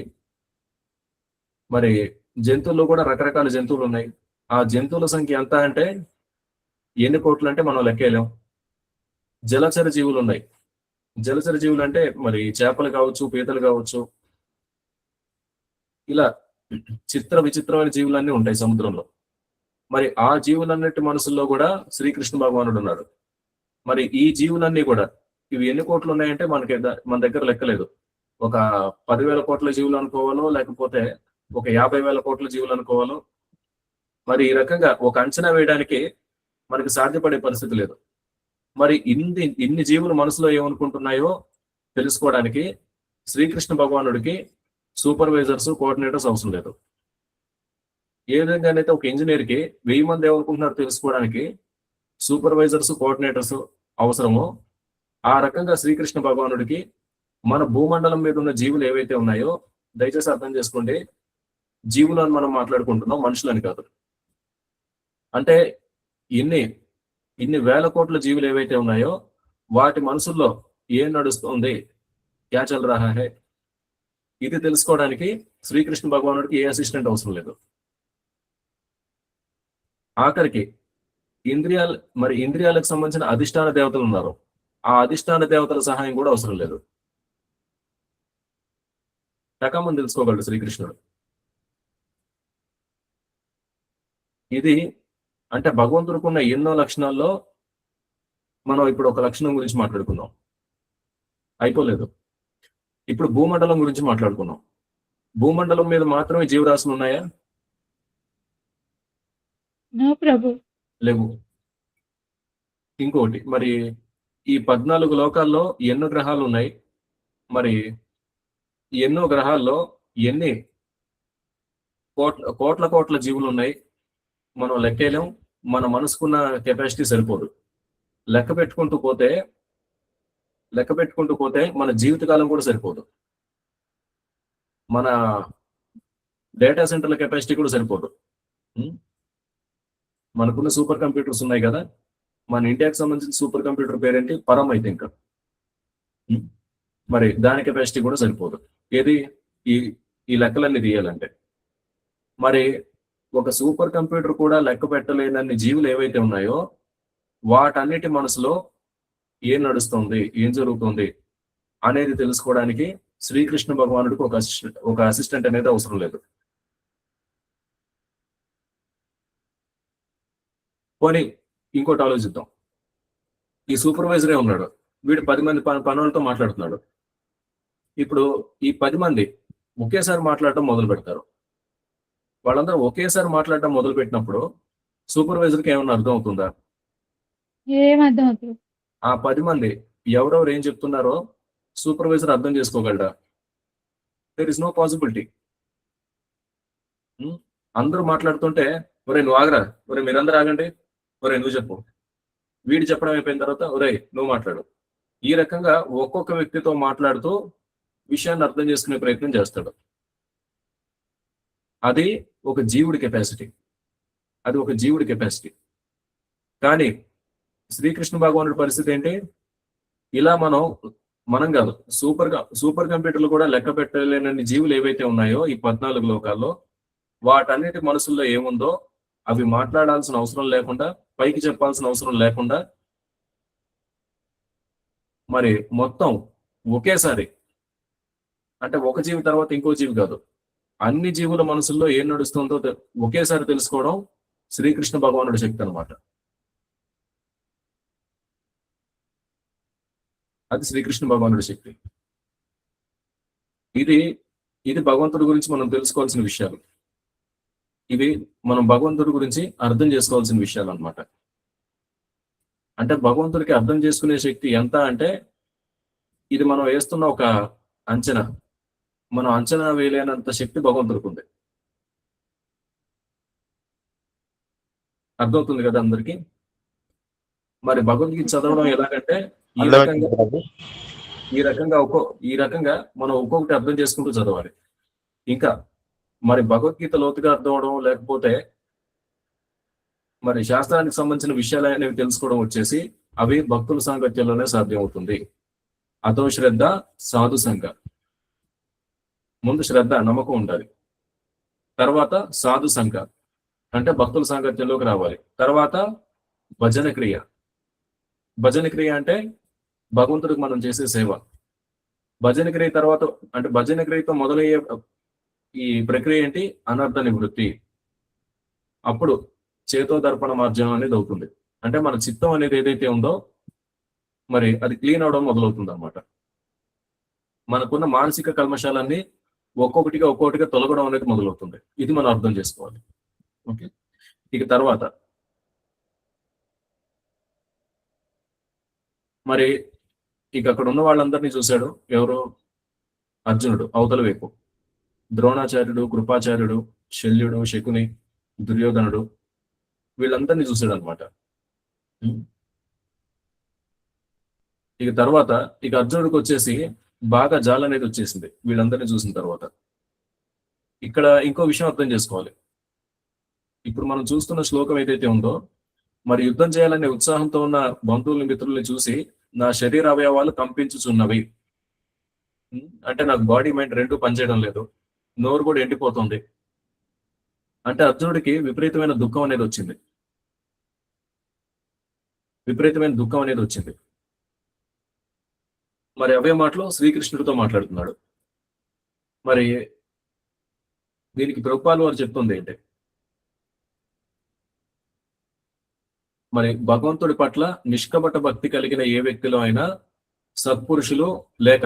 మరి జంతువుల్లో కూడా రకరకాల జంతువులు ఉన్నాయి. ఆ జంతువుల సంఖ్య ఎంత అంటే ఎన్ని కోట్లు అంటే మనం లెక్కేయలేం. జలచర జీవులు ఉన్నాయి. జలచర జీవులు అంటే మరి చేపలు కావచ్చు, పీతలు కావచ్చు, ఇలా విచిత్రమైన జీవులన్నీ ఉంటాయి సముద్రంలో. మరి ఆ జీవులన్నిటి మనసుల్లో కూడా శ్రీకృష్ణ భగవానుడు ఉన్నాడు. మరి ఈ జీవులన్నీ కూడా ఇవి ఎన్ని కోట్లు ఉన్నాయంటే మన దగ్గర లెక్కలేదు. ఒక 10,000 కోట్ల జీవులు అనుకోవాలో, లేకపోతే ఒక 50,000 కోట్ల జీవులు అనుకోవాలో. మరి ఈ రకంగా ఒక అంచనా వేయడానికి మనకి సాధ్యపడే పరిస్థితి లేదు. మరి ఇన్ని జీవులు మనసులో ఏమనుకుంటున్నాయో తెలుసుకోవడానికి శ్రీకృష్ణ భగవానుడికి సూపర్వైజర్స్, కోఆర్డినేటర్స్ అవసరం లేదు. ఏ విధంగానైతే ఒక ఇంజనీర్కి 1000 మంది ఏమనుకుంటున్నారో తెలుసుకోవడానికి సూపర్వైజర్స్, కోఆర్డినేటర్స్ అవసరమో, ఆ రకంగా శ్రీకృష్ణ భగవానుడికి మన భూమండలం మీద ఉన్న జీవులు ఏవైతే ఉన్నాయో, దయచేసి అర్థం చేసుకోండి, జీవులు అని మనం మాట్లాడుకుంటున్నాం, మనుషులని కాదు. అంటే ఇన్ని వేల కోట్ల జీవులు ఏవైతే ఉన్నాయో వాటి మనసుల్లో ఏం నడుస్తుంది, క్యా చల్ రహా హై, ఇది తెలుసుకోవడానికి శ్రీకృష్ణ భగవానుడికి ఏ అసిస్టెంట్ అవసరం లేదు. ఆఖరికి ఇంద్రియాలకు సంబంధించిన అధిష్టాన దేవతలు ఉన్నారు. ఆ అధిష్టాన దేవతల సహాయం కూడా అవసరం లేదు. టకామని తెలుసుకోగలడు శ్రీకృష్ణుడు. ఇది అంటే భగవంతుడికి ఉన్న ఎన్నో లక్షణాల్లో మనం ఇప్పుడు ఒక లక్షణం గురించి మాట్లాడుకుందాం, అయిపోలేదు. ఇప్పుడు భూమండలం గురించి మాట్లాడుకున్నాం. భూమండలం మీద మాత్రమే జీవరాశులు ఉన్నాయా? నో ప్రభు. లేవు. ఇంకోటి, మరి ఈ 14 లోకాల్లో ఎన్నో గ్రహాలు ఉన్నాయి? మరి ఎన్నో గ్రహాల్లో ఎన్ని కోట్ల కోట్ల జీవులు ఉన్నాయి? మనం లెక్కేయలేం. మన మనసుకున్న కెపాసిటీ సరిపోదు. లెక్క పెట్టుకుంటూ పోతే మన జీవితకాలం కూడా సరిపోదు. మన డేటా సెంటర్ల కెపాసిటీ కూడా సరిపోదు. మనకున్న సూపర్ కంప్యూటర్స్ ఉన్నాయి కదా, మన ఇండియాకి సంబంధించిన సూపర్ కంప్యూటర్ పేరేంటి? పరం అయితే ఇంకా. మరి దాని కెపాసిటీ కూడా సరిపోదు. ఏది ఈ లెక్కలన్నీ తీయాలంటే. మరి ఒక సూపర్ కంప్యూటర్ కూడా లెక్క పెట్టలేనన్ని జీవులు ఏవైతే ఉన్నాయో వాటన్నిటి మనసులో ఏం నడుస్తుంది, ఏం జరుగుతుంది అనేది తెలుసుకోవడానికి శ్రీకృష్ణ భగవానుడికి ఒక అసిస్టెంట్ అనేది అవసరం లేదు. పోనీ ఇంకోటి ఆలోచిద్దాం. ఈ సూపర్వైజరే ఉన్నాడు, వీడు 10 మంది పనులతో మాట్లాడుతున్నాడు. ఇప్పుడు ఈ 10 మంది ఒకేసారి మాట్లాడటం మొదలు పెడతారు. వాళ్ళందరూ ఒకేసారి మాట్లాడటం మొదలు పెట్టినప్పుడు సూపర్వైజర్కి ఏమన్నా అర్థం అవుతుందా? ఏం అర్థం అవుతుంది? ఆ 10 మంది ఎవరెవరు ఏం చెప్తున్నారో సూపర్వైజర్ అర్థం చేసుకోగలరా? There is no possibility. అందరూ మాట్లాడుతుంటే, ఒరే నువ్వు ఆగరా, ఒరే మీరందరూ ఆగండి, ఒరే నువ్వు చెప్పు, వీడు చెప్పడం అయిపోయిన తర్వాత ఒరే నువ్వు మాట్లాడు. ఈ రకంగా ఒక్కొక్క వ్యక్తితో మాట్లాడుతూ విషయాన్ని అర్థం చేసుకునే ప్రయత్నం చేస్తాడు. అది ఒక జీవుడి కెపాసిటీ. కానీ శ్రీకృష్ణ భగవానుడి పరిస్థితి ఏంటి? ఇలా మనం కాదు, సూపర్ కంప్యూటర్లు కూడా లెక్క పెట్టలేనన్ని జీవులు ఏవైతే ఉన్నాయో ఈ 14 లోకాల్లో, వాటన్నిటి మనసుల్లో ఏముందో అవి మాట్లాడాల్సిన అవసరం లేకుండా, పైకి చెప్పాల్సిన అవసరం లేకుండా, మరి మొత్తం ఒకేసారి, అంటే ఒక జీవి తర్వాత ఇంకో జీవి కాదు, అన్ని జీవుల మనసుల్లో ఏం నడుస్తుందో ఒకేసారి తెలుసుకోవడం శ్రీకృష్ణ భగవానుడి శక్తి అనమాట. అది శ్రీకృష్ణ భగవానుడి శక్తి. ఇది భగవంతుడి గురించి మనం తెలుసుకోవాల్సిన విషయాలు. ఇవి మనం భగవంతుడి గురించి అర్థం చేసుకోవాల్సిన విషయాలు అన్నమాట. అంటే భగవంతుడికి అర్థం చేసుకునే శక్తి ఎంత అంటే, ఇది మనం వేస్తున్న ఒక అంచనా. మనం అంచనా వేయలేనంత శక్తి భగవంతుడికి ఉంది. అర్థమవుతుంది కదా అందరికి? మరి భగవద్గీత చదవడం ఎలాగంటే ఈ రకంగా మనం ఒక్కొక్కటి అర్థం చేసుకుంటూ చదవాలి. ఇంకా మరి భగవద్గీత లోతుగా అర్థం అవడం, లేకపోతే మరి శాస్త్రానికి సంబంధించిన విషయాలు అనేవి తెలుసుకోవడం వచ్చేసి అవి భక్తుల సాంగత్యంలోనే సాధ్యం అవుతుంది. అతో శ్రద్ధ సాధు సంఘ. ముందు శ్రద్ధ, నమ్మకం ఉండాలి. తర్వాత సాధు సంఘ అంటే భక్తుల సాంగత్యంలోకి రావాలి. తర్వాత భజన క్రియ అంటే భగవంతుడికి మనం చేసే సేవ. భజన క్రియ తర్వాత, అంటే భజన క్రియతో మొదలయ్యే ఈ ప్రక్రియ ఏంటి? అనర్థ నివృత్తి. అప్పుడు చేతో దర్పణ మార్జనం అనేది అవుతుంది. అంటే మన చిత్తం అనేది ఏదైతే ఉందో మరి అది క్లీన్ అవడం మొదలవుతుంది అన్నమాట. మనకున్న మానసిక కల్మషాలన్నీ ఒక్కొక్కటిగా తొలగడం అనేది మొదలవుతుంది. ఇది మనం అర్థం చేసుకోవాలి. ఓకే, ఇక తర్వాత మరి ఇక అక్కడ ఉన్న వాళ్ళందరినీ చూశాడు. ఎవరు? అర్జునుడు అవతల వైపు, ద్రోణాచార్యుడు, కృపాచార్యుడు, శల్యుడు, శకుని, దుర్యోధనుడు, వీళ్ళందరినీ చూశాడు అనమాట. ఇక తర్వాత ఇక అర్జునుడికి వచ్చేసి బాగా జాల అనేది వచ్చేసింది వీళ్ళందరినీ చూసిన తర్వాత. ఇక్కడ ఇంకో విషయం అర్థం చేసుకోవాలి. ఇప్పుడు మనం చూస్తున్న శ్లోకం ఏదైతే ఉందో, మరి యుద్ధం చేయాలనే ఉత్సాహంతో ఉన్న బంధువుల్ని, మిత్రుల్ని చూసి నా శరీర అవయవాలు కంపించుచున్నవి. అంటే నాకు బాడీ మైండ్ రెండు పనిచేయడం లేదు, నోరు కూడా ఎండిపోతుంది. అంటే అర్జునుడికి విపరీతమైన దుఃఖం అనేది వచ్చింది. మరి అవే మాటలు శ్రీకృష్ణుడితో మాట్లాడుతున్నాడు. మరి దీనికి ప్రభుపాల్ వారు చెప్తుంది ఏంటి? మరి భగవంతుడి పట్ల నిష్కపట భక్తి కలిగిన ఏ వ్యక్తిలో అయినా సత్పురుషులు లేక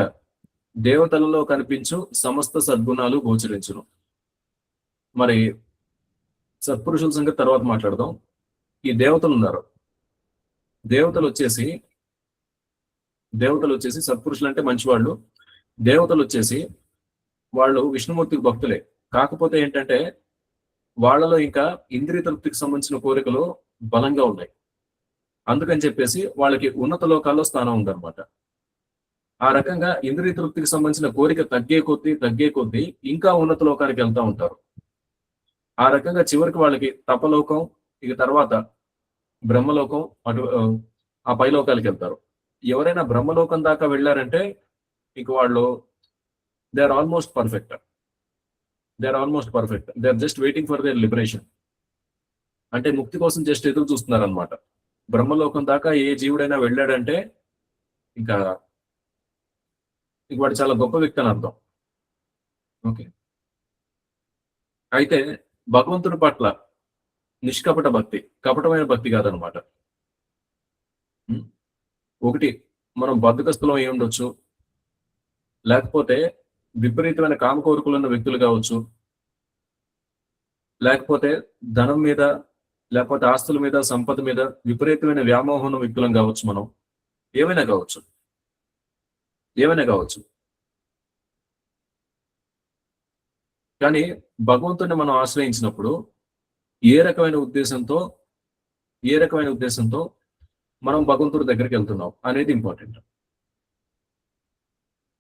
దేవతలలో కనిపించు సమస్త సద్గుణాలు గోచరించును. మరి సత్పురుషుల సంగతి తర్వాత మాట్లాడదాం. ఈ దేవతలు ఉన్నారు. దేవతలు వచ్చేసి సత్పురుషులు అంటే మంచివాళ్ళు. దేవతలు వచ్చేసి వాళ్ళు విష్ణుమూర్తికి భక్తులే. కాకపోతే ఏంటంటే వాళ్ళలో ఇంకా ఇంద్రియ తృప్తికి సంబంధించిన కోరికలు బలంగా ఉన్నాయి. అందుకని చెప్పేసి వాళ్ళకి ఉన్నత లోకాల్లో స్థానం ఉందన్నమాట. ఆ రకంగా ఇంద్రియ తృప్తికి సంబంధించిన కోరిక తగ్గే కొద్దీ ఇంకా ఉన్నత లోకానికి వెళ్తా ఉంటారు. ఆ రకంగా చివరికి వాళ్ళకి తపలోకం, ఇక తర్వాత బ్రహ్మలోకం, ఆ పైలోకాలకి వెళ్తారు. ఎవరైనా బ్రహ్మలోకం దాకా వెళ్ళారంటే ఇక వాళ్ళు they are almost perfect. They are just waiting for their liberation. అంటే ముక్తి కోసం జస్ట్ ఎదురు చూస్తున్నారు అనమాట. బ్రహ్మలోకం దాకా ఏ జీవుడైనా వెళ్ళాడంటే ఇంకా వాడు చాలా గొప్ప వ్యక్తి అని అర్థం. ఓకే. అయితే భగవంతుడి పట్ల నిష్కపట భక్తి, కపటమైన భక్తి కాదనమాట. ఒకటి, మనం బద్ధకస్తులం అయి ఉండొచ్చు, లేకపోతే విపరీతమైన కామ కోరికలు ఉన్న వ్యక్తులు కావచ్చు, లేకపోతే ధనం మీద, లేకపోతే ఆస్తుల మీద, సంపద మీద విపరీతమైన వ్యామోహం ఉన్న వ్యక్తులం కావచ్చు. మనం ఏమైనా కావచ్చు. కానీ భగవంతుడిని మనం ఆశ్రయించినప్పుడు ఏ రకమైన ఉద్దేశంతో మనం భగవంతుడి దగ్గరికి వెళ్తున్నాం అనేది ఇంపార్టెంట్.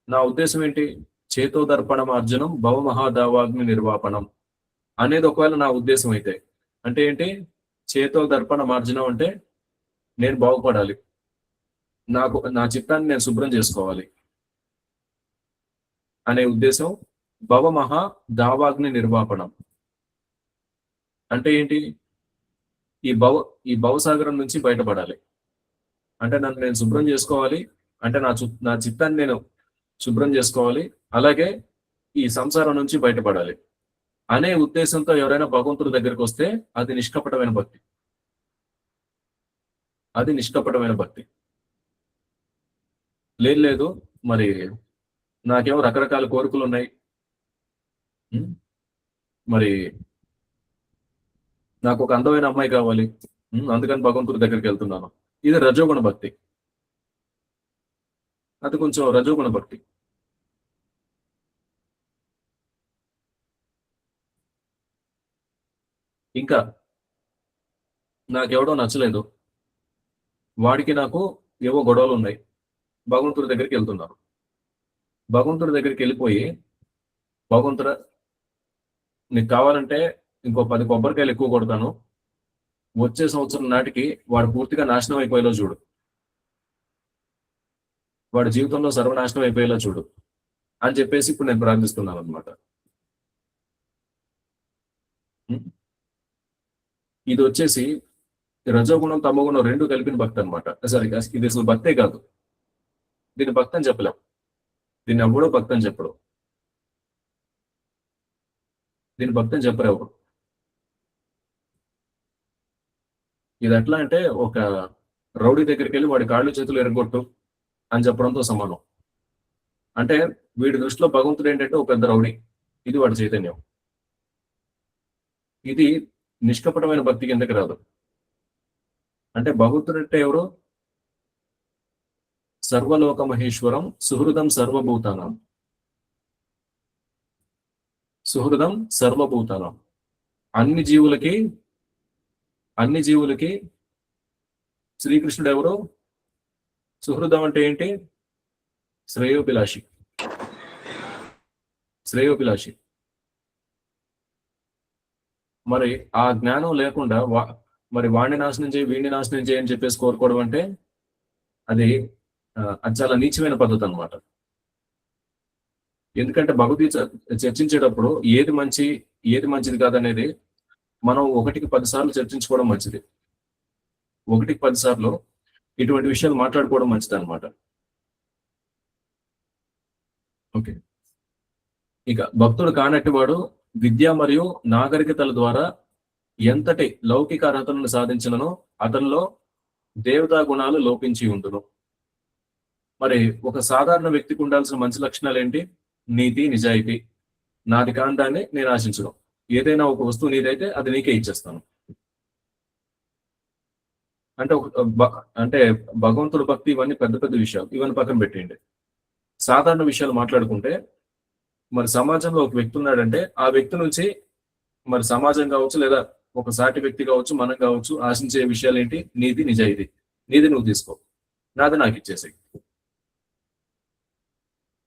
నా ఉద్దేశం ఏంటి? చేతోదర్పణం అర్జునం భవమహాదావాగ్ని నిర్వాపణం అనేది ఒకవేళ నా ఉద్దేశం అయితే, అంటే ఏంటి? చేతోదర్పణం అర్జునం అంటే నేను బాగుపడాలి, నా చిత్తాన్ని నేను శుభ్రం చేసుకోవాలి అనే ఉద్దేశం. భవమహా దావాగ్ని నిర్వాపణం అంటే ఏంటి? ఈ భవసాగరం నుంచి బయటపడాలి అంటే నన్ను నేను శుభ్రం చేసుకోవాలి, అంటే నా చిత్తాన్ని నేను శుభ్రం చేసుకోవాలి, అలాగే ఈ సంసారం నుంచి బయటపడాలి అనే ఉద్దేశంతో ఎవరైనా భగవంతుడి దగ్గరికి వస్తే అది నిష్కపటమైన భక్తి. లేదు మరి నాకేమో రకరకాల కోరికలు ఉన్నాయి, మరి నాకు ఒక అందమైన అమ్మాయి కావాలి, అందుకని భగవంతుడి దగ్గరికి వెళ్తున్నాను. ఇది రజోగుణ భక్తి. అది కొంచెం రజోగుణ భక్తి. ఇంకా నాకెవడో నచ్చలేదు, వాడికి నాకు ఏవో గొడవలు ఉన్నాయి, భగవంతుడి దగ్గరికి వెళ్తున్నాను. భగవంతుడి దగ్గరికి వెళ్ళిపోయి, భగవంతుడా నీకు కావాలంటే ఇంకో 10 కొబ్బరికాయలు ఎక్కువ కొడతాను, వచ్చే సంవత్సరం నాటికి వాడు పూర్తిగా నాశనం అయిపోయేలా చూడు, వాడి జీవితంలో సర్వనాశనం అయిపోయేలా చూడు అని చెప్పేసి ఇప్పుడు నేను ప్రార్థిస్తున్నాను అనమాట. ఇది వచ్చేసి రజోగుణం తమోగుణం రెండు కలిపిన భక్తి అనమాట. సరే, ఇది అసలు భక్తే కాదు, దీన్ని భక్తి అని చెప్పలేం, దీన్ని ఎవడో భక్తి అని చెప్పడు, దీన్ని భక్తి అని చెప్పరు ఎవరు. ఇది ఎట్లా అంటే ఒక రౌడీ దగ్గరికి వెళ్ళి వాడి కాళ్ళు చేతులు ఎరగొట్టు అని చెప్పడంతో సమానం. అంటే వీడి దృష్టిలో భగవంతుడు ఏంటంటే ఒక పెద్ద రౌడీ, ఇది వాడి చైతన్యం. ఇది నిష్కపటమైన భక్తి కిందకి రాదు. అంటే భగవంతుడు అంటే ఎవరు? సర్వలోక మహేశ్వరం సుహృదం సర్వభూతానం. అన్ని జీవులకి శ్రీకృష్ణుడు ఎవరు? సుహృదం అంటే ఏంటి? శ్రేయోభిలాషి. మరి ఆ జ్ఞానం లేకుండా మరి వాణ్ణి నాశనం చేయి, వీడిని నాశనం చేయి అని చెప్పేసి కోరుకోవడం అంటే అది చాలా నీచమైన పద్ధతి అనమాట. ఎందుకంటే భగవద్గీత చర్చించేటప్పుడు ఏది మంచిది కాదనేది మనం 1కి 10 సార్లు చర్చించుకోవడం మంచిది. 1కి 10 సార్లు ఇటువంటి విషయాలు మాట్లాడుకోవడం మంచిది అనమాట. ఓకే. ఇక భక్తుడు కానట్టి వాడు విద్య మరియు నాగరికతల ద్వారా ఎంతటి లౌకిక అర్హతలను సాధించిననో అతనిలో దేవతా గుణాలు లోపించి ఉండును. మరి ఒక సాధారణ వ్యక్తికి ఉండాల్సిన మంచి లక్షణాలు ఏంటి? నీతి, నిజాయితీ. నాది కాని దాన్ని నేను ఆశించను. ఏదైనా ఒక వస్తువు నీదైతే అది నీకే ఇచ్చేస్తాను. అంటే భగవంతుడు భక్తి ఇవన్నీ పెద్ద పెద్ద విషయాలు, ఇవన్నీ పక్కన పెట్టేయండి. సాధారణ విషయాలు మాట్లాడుకుంటే, మరి సమాజంలో ఒక వ్యక్తి ఉన్నాడంటే ఆ వ్యక్తి నుంచి మరి సమాజం కావచ్చు, లేదా ఒక సాటి వ్యక్తి కావచ్చు, మనం కావచ్చు, ఆశించే విషయాలు ఏంటి? నీతి, నిజాయితీ. నీది నువ్వు తీసుకో, నాది నాకు ఇచ్చేసేయి.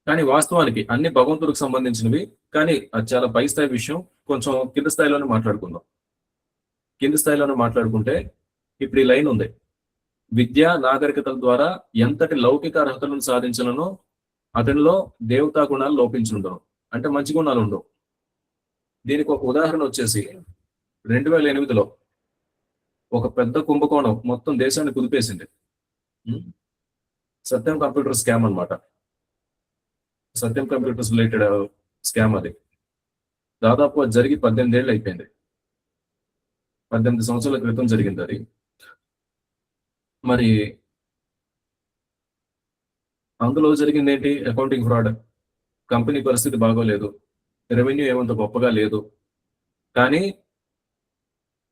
కానీ వాస్తవానికి అన్ని భగవంతుడికి సంబంధించినవి, కానీ అది చాలా పై స్థాయి విషయం. కొంచెం కింద స్థాయిలోనే మాట్లాడుకుందాం. కింది స్థాయిలోనే మాట్లాడుకుంటే ఇప్పుడు ఈ లైన్ ఉంది: విద్య నాగరికతల ద్వారా ఎంతటి లౌకిక అర్హతలను సాధించనో అతనిలో దేవతా గుణాలు లోపించుండవు. అంటే మంచి గుణాలు ఉండవు. దీనికి ఒక ఉదాహరణ వచ్చేసి 2008లో ఒక పెద్ద కుంభకోణం మొత్తం దేశాన్ని కుదిపేసింది. సత్యం కంప్యూటర్ స్కామ్ అన్నమాట. సత్యం కంప్యూటర్స్ రిలేటెడ్ స్కామ్ అది. దాదాపు అది జరిగి 18 ఏళ్ళు అయిపోయింది. 18 సంవత్సరాల క్రితం జరిగింది అది. మరి అందులో జరిగింది ఏంటి? Accounting fraud. కంపెనీ పరిస్థితి బాగోలేదు, రెవెన్యూ ఏమంత గొప్పగా లేదు. కానీ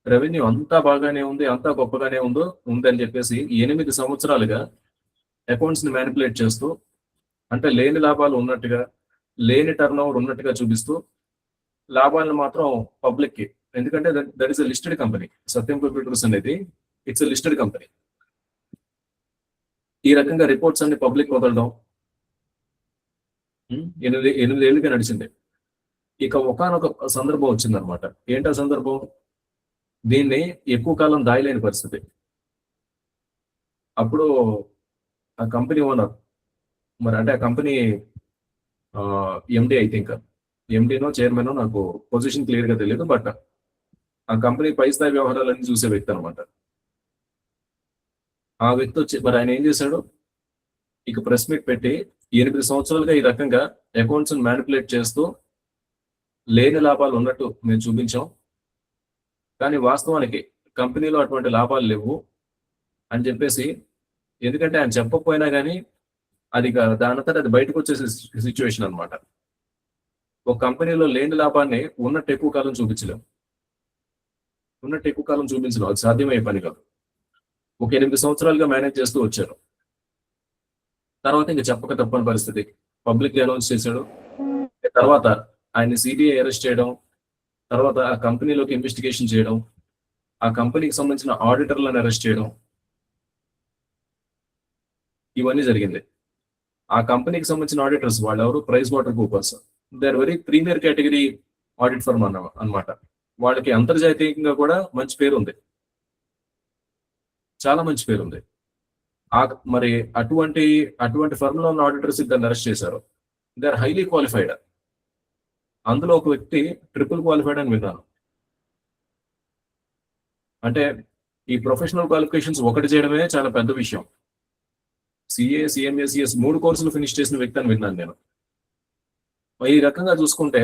రెవెన్యూ అంతా బాగానే ఉంది, అంతా గొప్పగానే ఉందని చెప్పేసి 8 సంవత్సరాలుగా అకౌంట్స్ ని మ్యానిపులేట్ చేస్తూ, అంటే లేని లాభాలు ఉన్నట్టుగా, లేని టర్న్ ఓవర్ ఉన్నట్టుగా చూపిస్తూ లాభాలను మాత్రం పబ్లిక్ కి, ఎందుకంటే that is a listed company. Satyam computers అనేది ఇట్స్ ఎ లిస్టెడ్ కంపెనీ. ఈ రకంగా రిపోర్ట్స్ అన్ని పబ్లిక్ వదలడం 8 ఏళ్ళుగా నడిచింది. ఇక ఒకానొక సందర్భం వచ్చిందనమాట. ఏంటా సందర్భం? దీన్ని ఎక్కువ కాలం దాయలేని పరిస్థితి. అప్పుడు ఆ కంపెనీ ఓనర్, మరి అంటే ఆ కంపెనీ ఎండి, ఐ థింక్ ఎండినో చైర్మనో, నాకు పొజిషన్ క్లియర్ గా తెలియదు, బట్ ఆ కంపెనీ పై స్థాయి వ్యవహారాలన్నీ చూసే వ్యక్తి అనమాట. ఆ వ్యక్తి వచ్చి మరి ఆయన ఏం చేశాడు? ఇక ప్రెస్ మీట్ పెట్టి 8 సంవత్సరాలుగా ఈ రకంగా అకౌంట్స్ మ్యానిపులేట్ చేస్తూ లేని లాభాలు ఉన్నట్టు మేము చూపించాం, కానీ వాస్తవానికి కంపెనీలో అటువంటి లాభాలు లేవు అని చెప్పేసి, ఎందుకంటే ఆయన చెప్పకపోయినా కానీ అది దానంతటా అది బయటకు వచ్చే సిచ్యువేషన్ అనమాట. ఒక కంపెనీలో లేని లాభాన్ని ఉన్నట్టు ఎక్కువ కాలం చూపించలేం. అది సాధ్యమయ్యే పని కాదు. ఒక 8 సంవత్సరాలుగా మేనేజ్ చేస్తూ వచ్చారు. తర్వాత ఇంకా చెప్పక తప్పని పరిస్థితి. పబ్లిక్ అనౌన్స్ చేశాడు. తర్వాత ఆయన సిబిఐ అరెస్ట్ చేయడం, తర్వాత ఆ కంపెనీలోకి ఇన్వెస్టిగేషన్ చేయడం, ఆ కంపెనీకి సంబంధించిన ఆడిటర్లను అరెస్ట్ చేయడం, ఇవన్నీ జరిగింది. ఆ కంపెనీకి సంబంధించిన ఆడిటర్స్ వాళ్ళు ఎవరు? Price Water Coopers. They are very premier category audit firm అన్నమాట. వాళ్ళకి అంతర్జాతీయంగా కూడా మంచి పేరు ఉంది, చాలా మంచి పేరు ఉంది. మరి అటువంటి ఫర్మ్ లో ఉన్న ఆడిటర్స్ ఇద్దరు అరెస్ట్ చేశారు. They are highly qualified. అందులో ఒక వ్యక్తి ట్రిపుల్ క్వాలిఫైడ్ అని విన్నాను. అంటే ఈ ప్రొఫెషనల్ క్వాలిఫికేషన్స్ ఒకటి చేయడమే చాలా పెద్ద విషయం. సిఏ, సిఎంఏ, సిఎస్ 3 కోర్సులు ఫినిష్ చేసిన వ్యక్తి అని విన్నాను నేను. ఈ రకంగా చూసుకుంటే,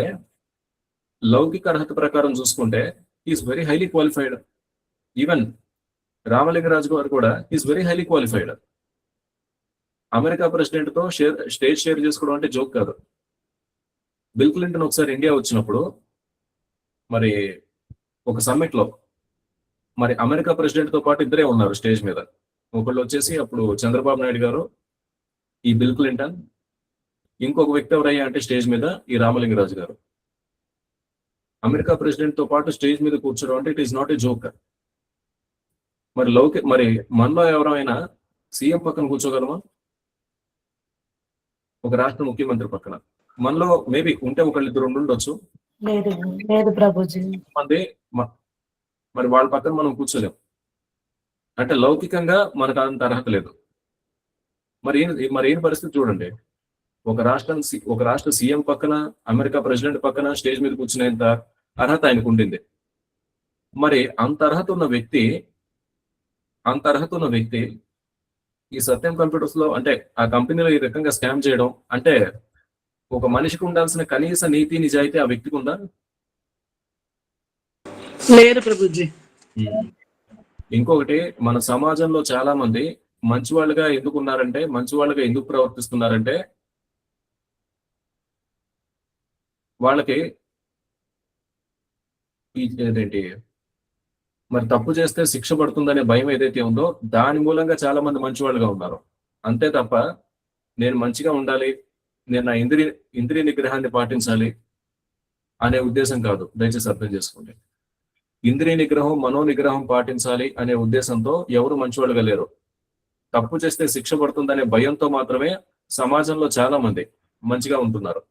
లౌకిక అర్హత ప్రకారం చూసుకుంటే is very highly qualified. Even Ramalinga Raju గారు కూడా is very highly qualified. America president తో స్టేజ్ షేర్ చేసుకోవడం అంటే జోక్ కాదు. బిల్ క్లింటన్ ఒకసారి ఇండియా వచ్చినప్పుడు మరి ఒక సమ్మిట్ లో మరి అమెరికా ప్రెసిడెంట్ తో పాటు ఇద్దరే ఉన్నారు స్టేజ్ మీద. ఒకళ్ళు వచ్చేసి అప్పుడు చంద్రబాబు నాయుడు గారు, ఈ బిల్ క్లింటన్, ఇంకొక వ్యక్తి ఎవరయ్యా అంటే స్టేజ్ మీద ఈ రామలింగరాజు గారు. అమెరికా ప్రెసిడెంట్ తో పాటు స్టేజ్ మీద కూర్చోవడం అంటే it is not a joke. మరి మనలో ఎవరైనా సీఎం పక్కన కూర్చోగలమా? ఒక రాష్ట్ర ముఖ్యమంత్రి పక్కన మనలో మేబీ ఉంటే ఒకళ్ళిద్దరు ఉండొచ్చు, లేదు ప్రభుజీ. మంది మరి వాళ్ళ పక్కన మనం కూర్చోలేం. అంటే లౌకికంగా మనకు అంత అర్హత లేదు. మరి ఏం పరిస్థితి చూడండి. ఒక రాష్ట్ర సీఎం పక్కన, అమెరికా ప్రెసిడెంట్ పక్కన స్టేజ్ మీద కూర్చునేంత అర్హత ఆయనకు ఉండింది. మరి అంత అర్హత ఉన్న వ్యక్తి ఈ సత్యం కంప్యూటర్స్ లో, అంటే ఆ కంపెనీలో ఈ రకంగా స్కామ్ చేయడం అంటే, ఒక మనిషికి ఉండాల్సిన కనీస నీతి, నిజాయితీ ఆ వ్యక్తికి ఉందా? లేదు ప్రభుజీ. ఇంకొకటి, మన సమాజంలో చాలా మంది మంచి వాళ్ళుగా ఎందుకు ఉన్నారంటే, మంచి వాళ్ళుగా ఎందుకు ప్రవర్తిస్తున్నారంటే, వాళ్ళకి ఏంటి, మరి తప్పు చేస్తే శిక్ష పడుతుందనే భయం ఏదైతే ఉందో దాని మూలంగా చాలా మంది మంచి వాళ్ళుగా ఉన్నారు. అంతే తప్ప నేను మంచిగా ఉండాలి, నేను నా ఇంద్రియ నిగ్రహాన్ని పాటించాలి అనే ఉద్దేశం కాదు. దయచేసి అర్థం చేసుకోండి. ఇంద్రియ నిగ్రహం, మనో నిగ్రహం పాటించాలి అనే ఉద్దేశంతో ఎవరు మంచివాళ్ళుగా లేరు. తప్పు చేస్తే శిక్ష పడుతుందనే భయంతో మాత్రమే సమాజంలో చాలా మంది మంచిగా ఉంటున్నారు.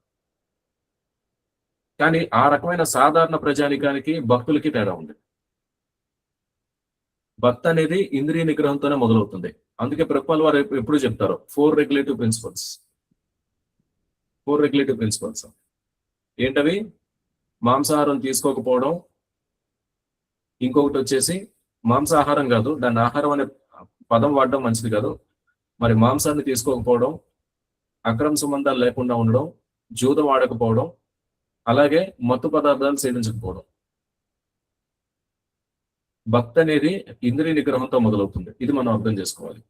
కానీ ఆ రకమైన సాధారణ ప్రజానికానికి భక్తులకి తేడా ఉంది. భక్తి అనేది ఇంద్రియ నిగ్రహంతోనే మొదలవుతుంది. అందుకే ప్రభుపాల్ వారు ఎప్పుడు చెప్తారు 4 రెగ్యులేటివ్ ప్రిన్సిపల్స్. 4 రెగ్యులేటివ్ ప్రిన్సిపల్స్ ఏంటవి? మాంసాహారం తీసుకోకపోవడం, ఇంకొకటి వచ్చేసి మాంసాహారం కాదు, దాన్ని ఆహారం అనే పదం వాడడం మంచిది కాదు. మరి మాంసాన్ని తీసుకోకపోవడం, అక్రమ సంబంధాలు లేకుండా ఉండడం, జూదం ఆడకపోవడం, అలాగే మత్తు పదార్థాలు సేవించకపోవడం. భక్తి అనేది ఇంద్రియ నిగ్రహంతో మొదలవుతుంది. ఇది మనం అర్థం చేసుకోవాలి.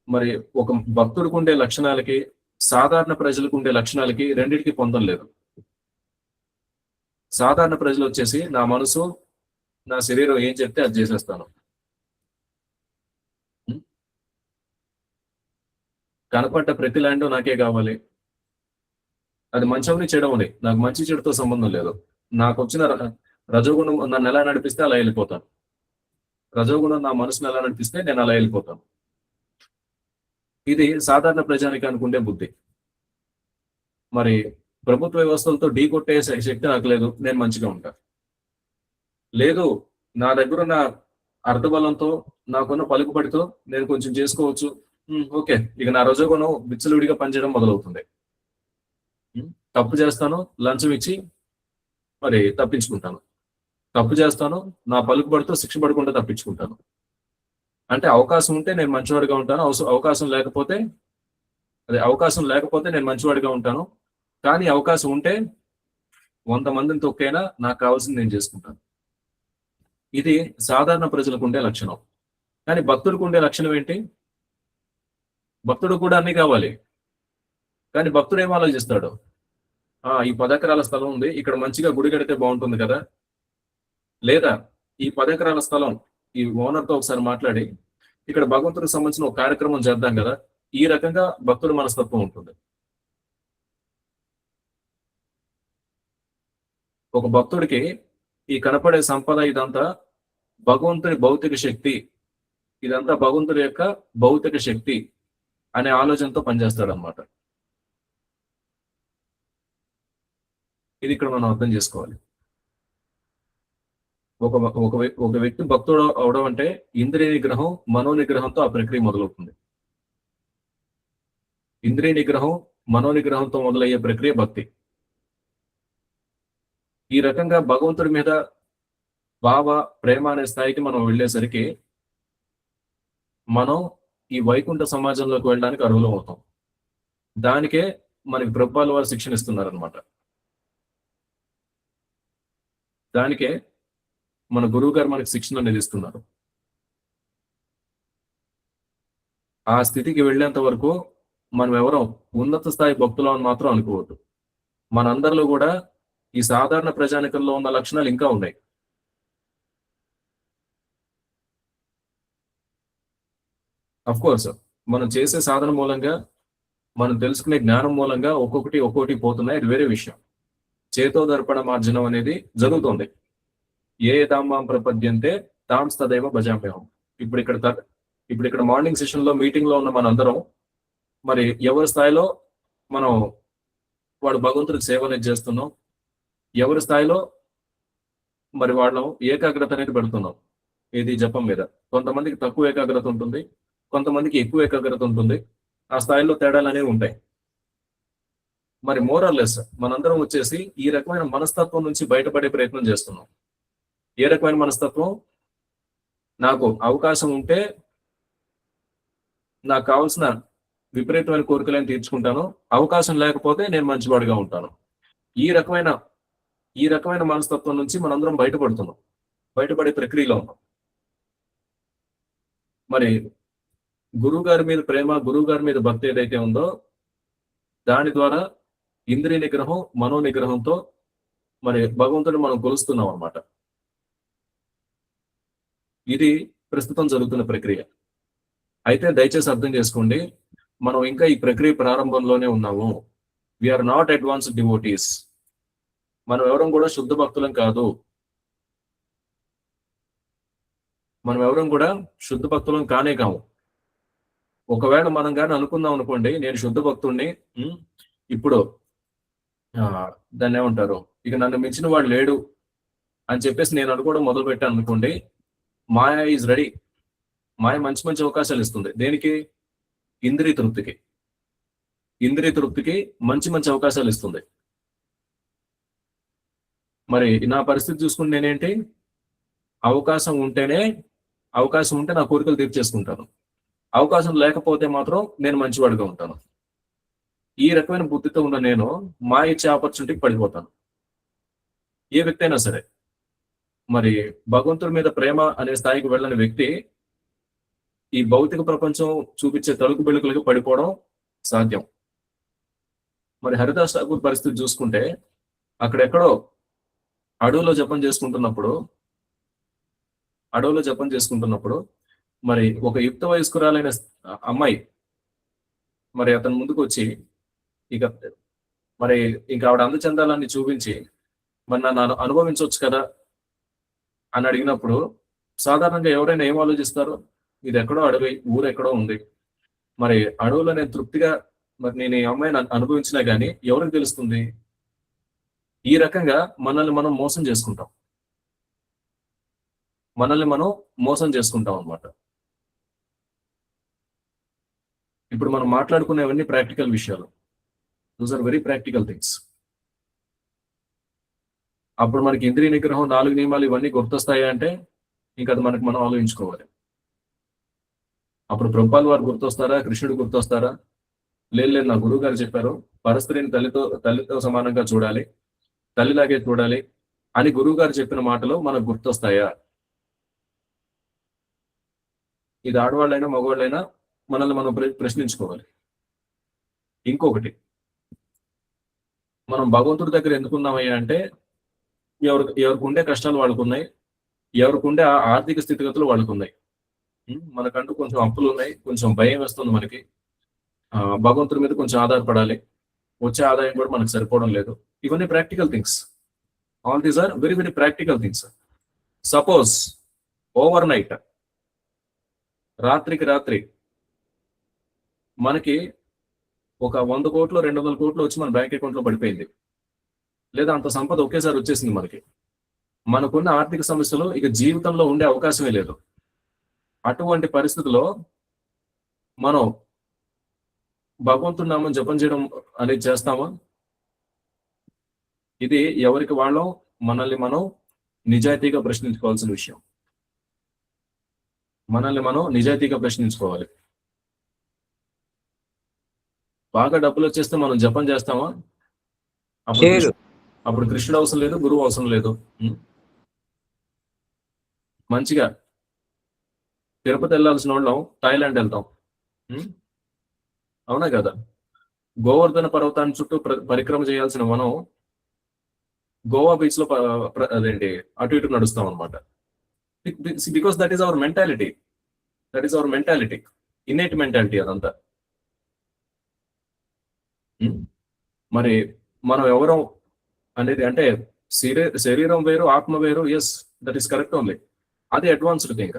మరి ఒక భక్తుడికి ఉండే లక్షణాలకి, సాధారణ ప్రజలకు ఉండే లక్షణాలకి రెండింటికి పొందం లేదు. సాధారణ ప్రజలు వచ్చేసి నా మనసు, నా శరీరం ఏం చెప్తే అది చేసేస్తాను. కనపడ్డ ప్రతి ల్యాండ్ నాకే కావాలి. అది మంచవని చెడవని, నాకు మంచి చెడుతో సంబంధం లేదు. నాకు వచ్చిన రజోగుణం నన్ను ఎలా నడిపిస్తే అలా వెళ్ళిపోతాను. రజోగుణం నా మనసును ఎలా నడిపిస్తే నేను అలా వెళ్ళిపోతాను. ఇది సాధారణ ప్రజానికానికి ఉండే బుద్ధి. మరి ప్రభుత్వ వ్యవస్థలతో ఢీ కొట్టే శక్తి నాకు లేదు, నేను మంచిగా ఉంటాను. లేదు, నా దగ్గర ఉన్న అర్థబలంతో, నాకున్న పలుకుబడితో నేను కొంచెం చేసుకోవచ్చు, ఓకే, ఇక నా రజోగుణం విచ్చలుడిగా పనిచేయడం మొదలవుతుంది. తప్పు చేస్తాను, లంచం ఇచ్చి మరి తప్పించుకుంటాను. తప్పు చేస్తాను, నా పలుకుబడితో శిక్ష పడకుండా తప్పించుకుంటాను. అంటే అవకాశం ఉంటే నేను మంచివాడిగా ఉంటాను, అవకాశం లేకపోతే నేను మంచివాడిగా ఉంటాను. కానీ అవకాశం ఉంటే 100 మందిని తొక్కైనా నాకు కావాల్సింది నేను చేసుకుంటాను. ఇది సాధారణ ప్రజలకు ఉండే లక్షణం. కానీ భక్తుడికి ఉండే లక్షణం ఏంటి? భక్తుడు కూడా అన్ని కావాలి. కానీ భక్తుడు ఏం ఆలోచిస్తాడు? ఈ 10 ఎకరాల స్థలం ఉంది, ఇక్కడ మంచిగా గుడి కడితే బాగుంటుంది కదా, లేదా ఈ 10 ఎకరాల స్థలం ఈ ఓనర్తో ఒకసారి మాట్లాడి ఇక్కడ భగవంతుడికి సంబంధించిన ఒక కార్యక్రమం చేద్దాం కదా. ఈ రకంగా భక్తుడు మనస్తత్వం ఉంటుంది. ఒక భక్తుడికి ఈ కనపడే సంపద ఇదంతా భగవంతుని భౌతిక శక్తి, ఇదంతా భగవంతుడి యొక్క భౌతిక శక్తి అనే ఆలోచనతో పనిచేస్తాడు అన్నమాట. ఇది ఇక్కడ మనం అర్థం చేసుకోవాలి. ఒక వ్యక్తి భక్తుడు అవడం అంటే ఇంద్రియ నిగ్రహం, మనో నిగ్రహంతో ఆ ప్రక్రియ మొదలవుతుంది. ఇంద్రియ నిగ్రహం, మనో నిగ్రహంతో మొదలయ్యే ప్రక్రియ భక్తి. ఈ రకంగా భగవంతుడి మీద భావ, ప్రేమ అనే స్థాయికి మనం వెళ్ళేసరికి మనం ఈ వైకుంఠ సమాజంలోకి వెళ్ళడానికి అర్హులం అవుతాం. దానికే మనకి ప్రభుపాల్ వారు శిక్షణ ఇస్తున్నారనమాట. దానికే మన గురువు గారు మనకి శిక్షణ అనేది ఇస్తున్నారు. ఆ స్థితికి వెళ్ళేంత వరకు మనం ఎవరో ఉన్నత స్థాయి భక్తులు అని మాత్రం అనుకోవద్దు. మనందరిలో కూడా ఈ సాధారణ ప్రజానికంలో ఉన్న లక్షణాలు ఇంకా ఉన్నాయి. అఫ్ కోర్స్ మనం చేసే సాధన మూలంగా, మనం తెలుసుకునే జ్ఞానం మూలంగా ఒక్కొక్కటి పోతున్నాయి. అది వేరే విషయం. చేతో దర్పణ మార్జనం అనేది జరుగుతుంది. ఏ తామాం ప్రపద్యంతే తాం తదైవ భజామ్యహం. ఇప్పుడు ఇక్కడ మార్నింగ్ సెషన్ లో మీటింగ్ లో ఉన్న మనందరం మరి ఎవరి స్థాయిలో మనం వాడు భగవంతుడికి సేవ అనేది చేస్తున్నాం, ఎవరి స్థాయిలో మరి వాళ్ళం ఏకాగ్రత అనేది పెడుతున్నాం. ఇది జపం మీద కొంతమందికి తక్కువ ఏకాగ్రత ఉంటుంది, కొంతమందికి ఎక్కువ ఏకాగ్రత ఉంటుంది. ఆ స్థాయిలో తేడాలు అనేవి ఉంటాయి. మరి మోరల్లెస్ మనందరం వచ్చేసి ఈ రకమైన మనస్తత్వం నుంచి బయటపడే ప్రయత్నం చేస్తున్నాం. ఏ రకమైన మనస్తత్వం? నాకు అవకాశం ఉంటే నాకు కావాల్సిన విపరీతమైన కోరికలను తీర్చుకుంటాను, అవకాశం లేకపోతే నేను మంచివాడిగా ఉంటాను. ఈ రకమైన ఈ రకమైన మనస్తత్వం నుంచి మనందరం బయటపడే ప్రక్రియలో ఉన్నాం. మరి గురువు గారి మీద ప్రేమ, గురువు గారి మీద భక్తి ఏదైతే ఉందో దాని ద్వారా ఇంద్రియ నిగ్రహం, మనో నిగ్రహంతో మరి భగవంతుని మనం కొలుస్తున్నాం అన్నమాట. ఇది ప్రస్తుతం జరుగుతున్న ప్రక్రియ. అయితే దయచేసి అర్థం చేసుకోండి, మనం ఇంకా ఈ ప్రక్రియ ప్రారంభంలోనే ఉన్నాము. We are not advanced devotees. మనం ఎవరం కూడా శుద్ధ భక్తులం కాదు. మనం ఎవరం కూడా శుద్ధ భక్తులం కానే కాము. ఒకవేళ మనం కానీ అనుకుందాం అనుకోండి, నేను శుద్ధ భక్తుడిని, ఇప్పుడు దాన్ని ఏమంటారు, ఇక నన్ను మించిన వాడు లేడు అని చెప్పేసి నేను అనుకోవడం మొదలు పెట్టాను అనుకోండి, మాయ ఈజ్ రెడీ. మాయ మంచి మంచి అవకాశాలు ఇస్తుంది. దేనికి? ఇంద్రియ తృప్తికి మంచి మంచి అవకాశాలు ఇస్తుంది. మరి నా పరిస్థితి చూసుకుంటే నేనేంటి, అవకాశం ఉంటే నా కోరికలు తీర్చేసుకుంటాను. అవకాశం లేకపోతే మాత్రం నేను మంచివాడిగా ఉంటాను. ఈ రకమైన బుద్ధితో ఉన్న నేను మా ఇచ్చే ఆపర్చునిటీకి పడిపోతాను. ఏ వ్యక్తి అయినా సరే. మరి భగవంతుడి మీద ప్రేమ అనే స్థాయికి వెళ్ళని వ్యక్తి ఈ భౌతిక ప్రపంచం చూపించే తలుపు బెలుకులకు పడిపోవడం సాధ్యం. మరి హరిదాస్ ఠాకూర్ పరిస్థితి చూసుకుంటే, అక్కడెక్కడో అడవులో జపం చేసుకుంటున్నప్పుడు మరి ఒక యుక్త వయస్కురాలైన అమ్మాయి మరి అతని ముందుకు వచ్చి ఇంకా ఆవిడ అందచందాలన్నీ చూపించి మరి నన్ను అనుభవించవచ్చు కదా అని అడిగినప్పుడు సాధారణంగా ఎవరైనా ఏం ఆలోచిస్తారు? ఇది ఎక్కడో అడవి, ఊరు ఎక్కడో ఉంది. మరి అడవులో నేను తృప్తిగా నేను ఈ అమ్మాయిని అనుభవించినా గానీ ఎవరికి తెలుస్తుంది? ఈ రకంగా మనల్ని మనం మోసం చేసుకుంటాం అన్నమాట. ఇప్పుడు మనం మాట్లాడుకునేవన్నీ ప్రాక్టికల్ విషయాలు. Those are very practical things. అప్పుడు మనకి ఇంద్రియ నిగ్రహం, 4 నియమాలు ఇవన్నీ గుర్తొస్తాయా అంటే ఇంకా అది మనం ఆలోచించుకోవాలి. అప్పుడు ప్రభుపాల్ వారు గుర్తొస్తారా? కృష్ణుడు గుర్తొస్తారా? లేదు, నా గురువు గారు చెప్పారు, పరస్త్రీని తల్లితో సమానంగా చూడాలి, తల్లిలాగే చూడాలి అని గురువు గారు చెప్పిన మాటలు మనకు గుర్తొస్తాయా? ఇది ఆడవాళ్ళైనా మగవాళ్ళైనా మనల్ని మనం ప్రశ్నించుకోవాలి. ఇంకొకటి, మనం భగవంతుడి దగ్గర ఎందుకున్నామయ్యా అంటే ఎవరికి ఉండే కష్టాలు వాళ్ళకున్నాయి, ఎవరికి ఉండే ఆర్థిక స్థితిగతులు వాళ్ళకున్నాయి. మనకంటూ కొంచెం అప్పులు ఉన్నాయి, కొంచెం భయం వేస్తుంది మనకి, భగవంతుడి మీద కొంచెం ఆధారపడాలి, వచ్చే ఆదాయం కూడా మనకు సరిపోవడం లేదు. ఇవన్నీ practical things. All these are very very practical things. Suppose overnight, రాత్రికి రాత్రి మనకి ఒక 100 కోట్లు 200 కోట్లు వచ్చి మన బ్యాంక్ అకౌంట్ లో పడిపోయింది, లేదా అంత సంపద ఒకేసారి వచ్చేసింది మనకి. మనకున్న ఆర్థిక సమస్యలు ఇక జీవితంలో ఉండే అవకాశమే లేదు. అటువంటి పరిస్థితిలో మనం భగవంతుడి నామం జపం చేయడం అనేది చేస్తామా? ఇది ఎవరికి వాళ్ళం మనల్ని మనం నిజాయితీగా ప్రశ్నించుకోవాల్సిన విషయం. ప్రశ్నించుకోవాలి. బాగా డబ్బులు వచ్చేస్తే మనం జపం చేస్తామా? అప్పుడు కృష్ణుడు అవసరం లేదు, గురువు అవసరం లేదు. మంచిగా తిరుపతి వెళ్ళాల్సిన వాళ్ళం థాయిలాండ్ వెళ్తాం. అవునా కదా? గోవర్ధన పర్వతాన్ని చుట్టూ పరిక్రమ చేయాల్సిన మనం గోవా బీచ్ లో అటు ఇటు నడుస్తాం అనమాట. Because that is our mentality. Innate mentality అదంతా. మరి మనం ఎవరం అనేది అంటే శరీరం వేరు, ఆత్మ వేరు. Yes, that is correct only. అది అడ్వాన్స్డ్ థింక్.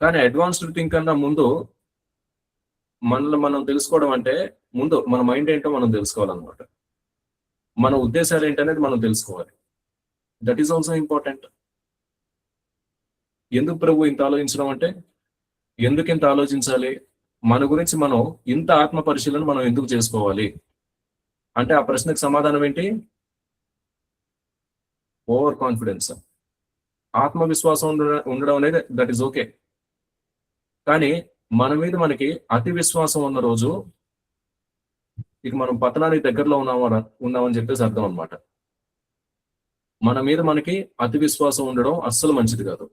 కానీ అడ్వాన్స్డ్ థింక్ కన్నా ముందు మనల్ని మనం తెలుసుకోవడం అంటే ముందు మన మైండ్ ఏంటో మనం తెలుసుకోవాలన్నమాట. మన ఉద్దేశాలు ఏంటనేది మనం తెలుసుకోవాలి. That is also important. ఎందుకు ప్రభు ఇంత ఆలోచించడం అంటే, ఎందుకు ఇంత ఆలోచించాలి? మన గురించి మనం ఇంత ఆత్మ పరిశీలన మనం ఎందుకు చేసుకోవాలి అంటే ఆ ప్రశ్నకు సమాధానం ఏంటి? ఓవర్ కాన్ఫిడెన్స్, ఆత్మవిశ్వాసం ఉండడం అనేది దట్ ఈస్ ఓకే. కానీ మన మీద మనకి అతి విశ్వాసం ఉన్న రోజు ఇక మనం పతనానికి దగ్గరలో ఉన్నామని చెప్పేసి అర్థం అనమాట. మన మీద మనకి అతి విశ్వాసం ఉండడం అస్సలు మంచిది కాదు.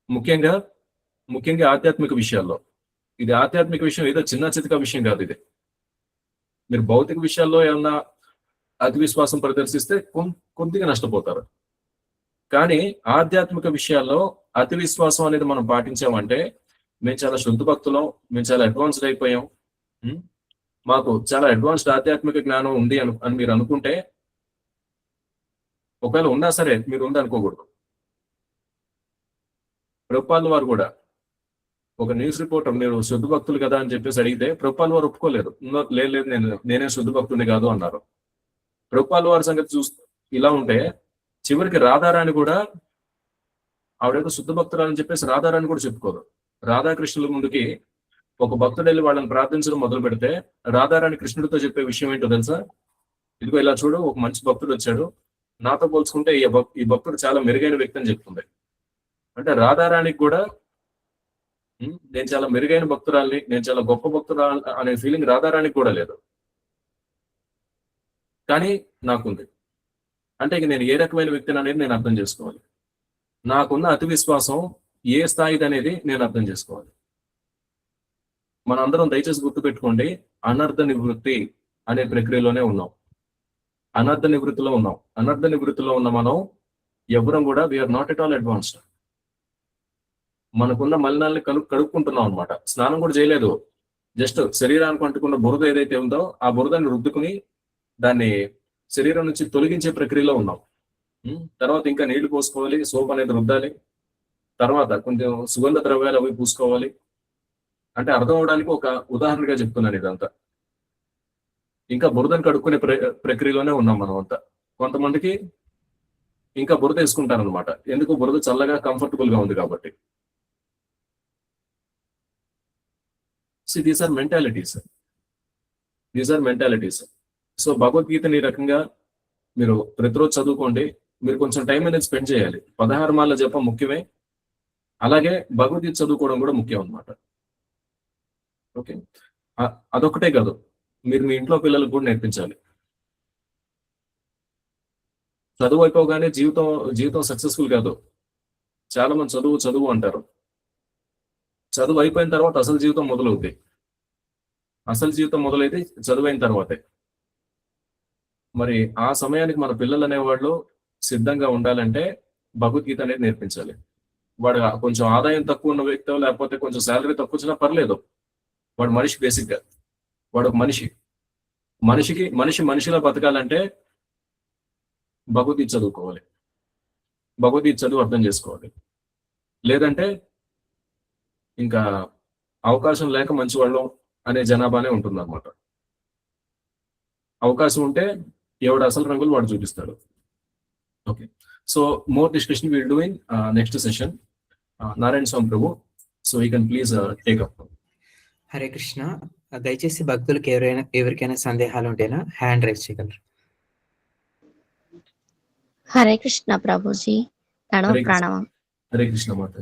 ముఖ్యంగా ఆధ్యాత్మిక విషయాల్లో. ఇది ఆధ్యాత్మిక విషయం ఏదో చిన్న చితక విషయం కాదు. ఇది మీరు భౌతిక విషయాల్లో ఏమన్నా అతి విశ్వాసం ప్రదర్శిస్తే కొద్దిగా నష్టపోతారు. కానీ ఆధ్యాత్మిక విషయాల్లో అతి విశ్వాసం అనేది మనం పాటించామంటే మేము చాలా శుద్ధ భక్తులం, మేము చాలా అడ్వాన్స్డ్ అయిపోయాం, మాకు చాలా అడ్వాన్స్డ్ ఆధ్యాత్మిక జ్ఞానం ఉంది అని మీరు అనుకుంటే, ఒకవేళ ఉన్నా సరే మీరు ఉంది అనుకోకూడదు. ప్రభుపాదుల వారు కూడా ఒక న్యూస్ రిపోర్టర్ మీరు శుద్ధ భక్తులు కదా అని చెప్పేసి అడిగితే ప్రభుపాదుల వారు ఒప్పుకోలేదు. లేదు నేనే శుద్ధ భక్తుని కాదు అన్నారు. ప్రభుపాదుల వారి సంగతి చూస్తూ ఇలా ఉంటే చివరికి రాధారాణి కూడా ఆవిడేదో శుద్ధ భక్తురాలని చెప్పేసి రాధారాణి కూడా చెప్పుకోదు. రాధాకృష్ణుల ముందుకి ఒక భక్తుడు వెళ్ళి వాళ్ళని ప్రార్థించడం మొదలు పెడితే రాధారాణి కృష్ణుడితో చెప్పే విషయం ఏంటో తెలుసా? ఇదిగో ఇలా చూడు, ఒక మంచి భక్తుడు వచ్చాడు, నాతో పోల్చుకుంటే ఈ భక్తుడు చాలా మెరుగైన వ్యక్తి అని చెప్తుంది. అంటే రాధారాణికి కూడా నేను చాలా మెరుగైన భక్తురాల్ని, నేను చాలా గొప్ప భక్తురాలు అనే ఫీలింగ్ రాధారాణికి కూడా లేదు. కానీ నాకుంది. అంటే ఇక నేను ఏ రకమైన వ్యక్తిని అనేది నేను అర్థం చేసుకోవాలి. నాకున్న అతి విశ్వాసం ఏ స్థాయిది అనేది నేను అర్థం చేసుకోవాలి. మనందరం దయచేసి గుర్తుపెట్టుకోండి, అనర్థ నివృత్తి అనే ప్రక్రియలోనే ఉన్నాం. అనర్థ నివృత్తిలో ఉన్న మనం ఎవరం కూడా we are not at all advanced. మనకున్న మలినాల్ని కడుక్కుంటున్నాం అనమాట. స్నానం కూడా చేయలేదు, జస్ట్ శరీరానికి అంటుకున్న బురద ఏదైతే ఉందో ఆ బురదని రుద్దుకుని దాన్ని శరీరం నుంచి తొలగించే ప్రక్రియలో ఉన్నాం. తర్వాత ఇంకా నీళ్లు పోసుకోవాలి, సోప్ అనేది రుద్దాలి, తర్వాత కొంచెం సుగంధ ద్రవ్యాలు అవి పూసుకోవాలి. అంటే అర్థం అవడానికి ఒక ఉదాహరణగా చెప్తున్నాను ఇదంతా. ఇంకా బురదను కడుక్కునే ప్రక్రియలోనే ఉన్నాం మనం అంతా. కొంతమందికి ఇంకా బురద వేసుకుంటారనమాట. ఎందుకు? బురద చల్లగా కంఫర్టబుల్ గా ఉంది కాబట్టి. These are mentalities. సో భగవద్గీతని ఈ రకంగా మీరు ప్రతిరోజు చదువుకోండి. మీరు కొంచెం టైం అనేది స్పెండ్ చేయాలి. 16 మార్ల జపం ముఖ్యమే, అలాగే భగవద్గీత చదువుకోవడం కూడా ముఖ్యం అనమాట. ఓకే, అదొకటే కాదు, మీరు మీ ఇంట్లో పిల్లలకు కూడా నేర్పించాలి. చదువు అయిపోగానే జీవితం సక్సెస్ఫుల్ కాదు. చాలా మంది చదువు అంటారు. చదువు అయిపోయిన తర్వాత అసలు జీవితం మొదలవుద్ది. అసలు జీవితం మొదలైతే చదువైన తర్వాతే. మరి ఆ సమయానికి మన పిల్లలు అనేవాళ్ళు సిద్ధంగా ఉండాలంటే భగవద్గీత అనేది నేర్పించాలి. వాడు కొంచెం ఆదాయం తక్కువ ఉన్న వ్యక్తి, లేకపోతే కొంచెం శాలరీ తక్కువ వచ్చినా పర్లేదు, వాడు మనిషి. బేసిక్ గా వాడు ఒక మనిషిలా బతకాలంటే భగవద్గీత చదువుకోవాలి, భగవద్గీత చదువు అర్థం చేసుకోవాలి. లేదంటే ఇంకా అవకాశం లేక మంచివాళ్ళం అనే జనాభానే ఉంటుంది అనమాట. అవకాశం ఉంటే ఎవడు అసలు రంగులు వాడు చూపిస్తాడు. Okay, so more discussion will do in next session. Narayana Swami Prabhu, so you can please take up. Hare Krishna. దయచేసి భక్తులకు ఎవరికైనా సందేహాలు ఉంటేనా హ్యాండ్ రైజ్ చేయగలరు. హరే కృష్ణ ప్రభుజీ. ప్రణవం. హరే కృష్ణ మాత.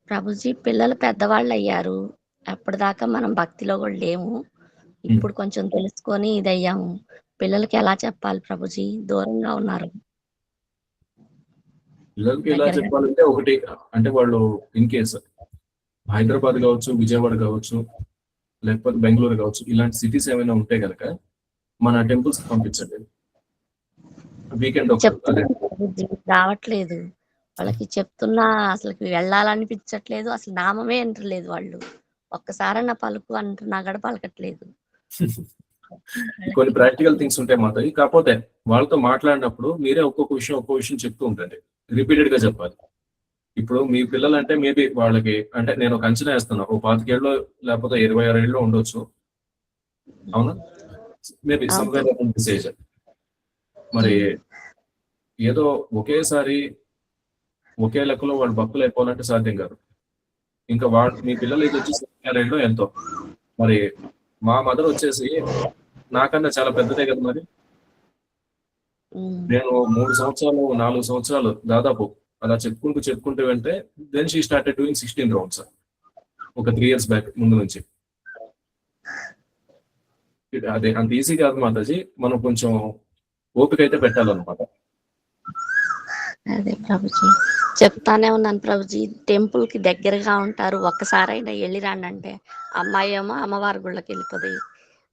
ప్రభుజీ, పిల్లలు పెద్దవాళ్ళు అయ్యారు, అప్పటిదాకా మనం భక్తిలో కూడా లేము, ఇప్పుడు కొంచెం తెలుసుకొని ఇదయ్యాము. పిల్లలకి ఎలా చెప్పాలి ప్రభుజీ? దూరంగా ఉన్నారు. పిల్లలకి ఎలా చెప్పాలంటే, ఒకటి అంటే వాళ్ళు ఇన్ కేస్ హైదరాబాద్ కావచ్చు, విజయవాడ కావచ్చు, లేకపోతే బెంగళూరు కావచ్చు, ఇలాంటి సిటీస్ ఏమైనా ఉంటే కనుక మన టెంపుల్స్ పంపించండి. వీకెండ్ రావట్లేదు వాళ్ళకి, చెప్తున్నా అసలు వెళ్ళాలనిపించట్లేదు, అసలు నామమే అంటలేదు వాళ్ళు. ఒక్కసారన్న పలుకు అంటున్నా కూడా పలకట్లేదు. కొన్ని ప్రాక్టికల్ థింగ్స్ ఉంటాయి మాత. కాకపోతే వాళ్ళతో మాట్లాడినప్పుడు మీరే ఒక్కొక్క విషయం చెప్తూ ఉండండి, రిపీటెడ్ గా చెప్పాలి. ఇప్పుడు మీ పిల్లలు అంటే మేబీ వాళ్ళకి, అంటే నేను ఒక అంచనా వేస్తున్నా, ఓ 25 ఏళ్ళు లేకపోతే 26 ఏళ్ళు ఉండొచ్చు, అవునా? Maybe somewhere. మరి ఏదో ఒకేసారి ఒకే లెక్కలో వాళ్ళు భక్తులు అయిపోవాలంటే సాధ్యం కాదు. ఇంకా మీ పిల్లలు ఇది వచ్చి 26 ఏళ్ళు ఎంతో. మరి మా మదర్ వచ్చేసి నాకన్నా చాలా పెద్దదే కదా. మరి నేను 3 సంవత్సరాలు 4 సంవత్సరాలు దాదాపు అలా చెప్పుకుంటూ వెళ్తే then she started doing 16 rounds ఒక 3 years బ్యాక్ ముందు నుంచి. అదే అంత ఈజీ కాదు మాతాజీ. మనం కొంచెం ఓపిక అయితే పెట్టాలన్నమాట. అదే ప్రభుజీ చెప్తానే ఉన్నాను ప్రభుజీ. టెంపుల్ కి దగ్గరగా ఉంటారు, ఒక్కసారైనా వెళ్ళి రండి అంటే అమ్మాయి ఏమో అమ్మవారి గుళ్ళకి వెళ్ళిపోతుంది,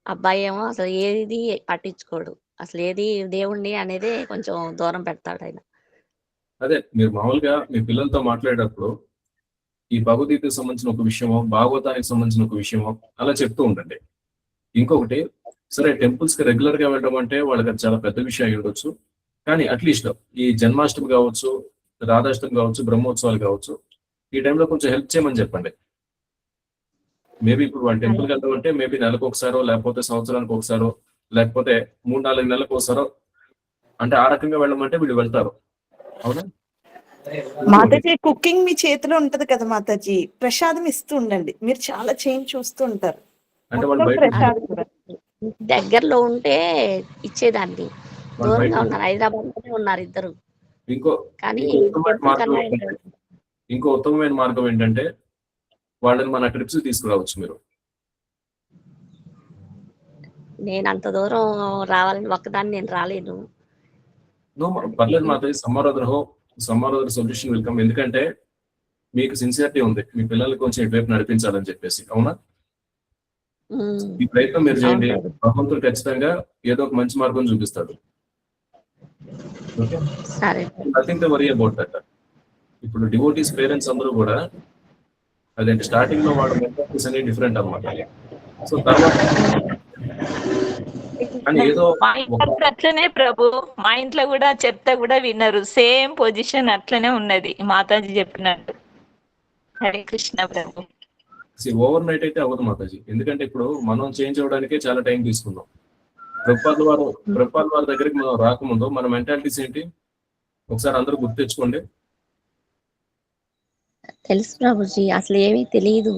అబ్బాయి ఏమో అసలు ఏది పట్టించుకోడు, అసలు ఏది దేవుణ్ణి అనేది కొంచెం దూరం పెడతాడు ఆయన. అదే మీరు మామూలుగా మీ పిల్లలతో మాట్లాడేటప్పుడు ఈ భగవద్గీతకు సంబంధించిన ఒక విషయమో, భాగవతానికి సంబంధించిన ఒక విషయమో అలా చెప్తూ ఉండండి. ఇంకొకటి, సరే టెంపుల్స్ కి రెగ్యులర్ గా వెళ్ళడం అంటే వాళ్ళకి అది చాలా పెద్ద విషయం అయి ఉండొచ్చు, కానీ అట్లీస్ట్ ఈ జన్మాష్టమి కావచ్చు, రాధాష్టమి కావచ్చు, బ్రహ్మోత్సవాలు కావచ్చు, ఈ టైంలో కొంచెం హెల్ప్ చేయమని చెప్పండి. మేబీ ఇప్పుడు వాళ్ళు టెంపుల్కి వెళ్ళడం అంటే మేబీ నెలకు ఒకసారో, లేకపోతే సంవత్సరానికి ఒకసారో, లేకపోతే 3-4 నెలలకు ఒకసారో, అంటే ఆ రకంగా వెళ్ళమంటే వీళ్ళు వెళ్తారు. అవునా? మాతాజీ కుకింగ్ మీ చేతిలో ఉంటది కదా మాతాజీ, ప్రసాదం ఇస్తూ ఉండండి. మీరు చాలా చేంజ్ చూస్తూ ఉంటారు. అంటే వాళ్ళు మొత్తం బయట ప్రసాదం కూడా. దగ్గరలో ఉంటే ఇచ్చేదాన్ని, వాళ్ళు దూరంగా బయట ఉన్నారు, హైదరాబాద్ లోనే ఉన్నారు ఇద్దరు. ఇంకో కానీ ఇంకో ఉత్తమమైన టెంపుల్ మార్గం కన్నా ఏంటంటే ఇంకో ఉత్తమమైన మార్గం ఏంటంటే వాళ్ళని మన ట్రిప్స్ తీసుకురావచ్చు మీరు. నేను అంత దూరం రావాలని ఒక్కదాన్ని నేను రాలేను. పర్లేదు మాత్రం సమ్మర్ సొల్యూషన్ వెల్కమ్. ఎందుకంటే మీకు సిన్సియారిటీ ఉంది, మీ పిల్లల్ని కొంచెం ఇటువైపు నడిపించాలని చెప్పేసి. అవునా? ఈ ప్రయత్నం మీరు చేయండి, భగవంతుడు ఖచ్చితంగా ఏదో ఒక మంచి మార్గం చూపిస్తాడు. ఓకే, సరే nothing to worry about that. ఇప్పుడు డివోటీస్ పేరెంట్స్ అందరూ కూడా అదేంటి స్టార్టింగ్ లో వాళ్ళ మెంటాలిటీస్ అనేవి డిఫరెంట్ అన్నమాట. సో తర్వాత కానీ ఏదో మా ఇంట్లో కూడా అట్లనే ప్రభు, మా ఇంట్లో కూడా చెప్తే కూడా వినరు, సేమ్ పొజిషన్ అట్లనే ఉన్నది మాతాజీ చెప్పినట్టు. హరే కృష్ణ ప్రభు. ఓవర్ నైట్ అయితే అవ్వదు మాతాజీ, ఎందుకంటే ఇప్పుడు మనం చేంజ్ అవ్వడానికే చాలా టైం తీసుకుందాం. ప్రభుపాద వారి దగ్గరికి మనం రాకముందు మన మెంటాలిటీస్ ఏంటి ఒకసారి అందరూ గుర్తు తెచ్చుకోండి. తెలుసు ప్రభుజీ, అసలు ఏమీ తెలియదు.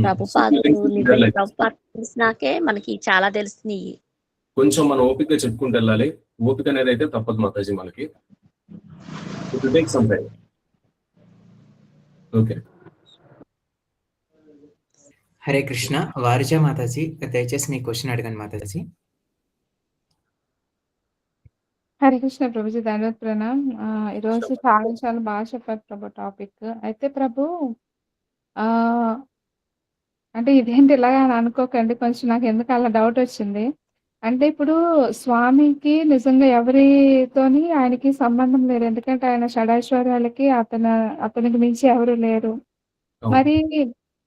ప్రభుపాదులు నిజంగా ప్రభుపాద తెలిసినాకే మనకి చాలా తెలుస్తున్నాయి. కొంచెం మనం ఓపికగా చెప్పుకుంటూ వెళ్ళాలి. ఓపిక అనేది అయితే తప్పదు మాతాజీ మనకి. It will take some time. Okay, Hare Krishna. Varija Mataji, దయచేసి మీ క్వశ్చన్ అడగండి మాతాజీ. హరే కృష్ణ ప్రభుజీ, ధన్యవాద ప్రణామ్. ఈరోజు చాలా చాలా బాగా చెప్పారు ప్రభు టాపిక్. అయితే ప్రభు ఆ అంటే ఇదేంటి ఇలాగా అని అనుకోకండి, కొంచెం నాకు ఎందుకు అలా డౌట్ వచ్చింది. అంటే ఇప్పుడు స్వామికి నిజంగా ఎవరితోని ఆయనకి సంబంధం లేదు, ఎందుకంటే ఆయన షడైశ్వర్యాలకి అతనికి మించి ఎవరు లేరు. మరి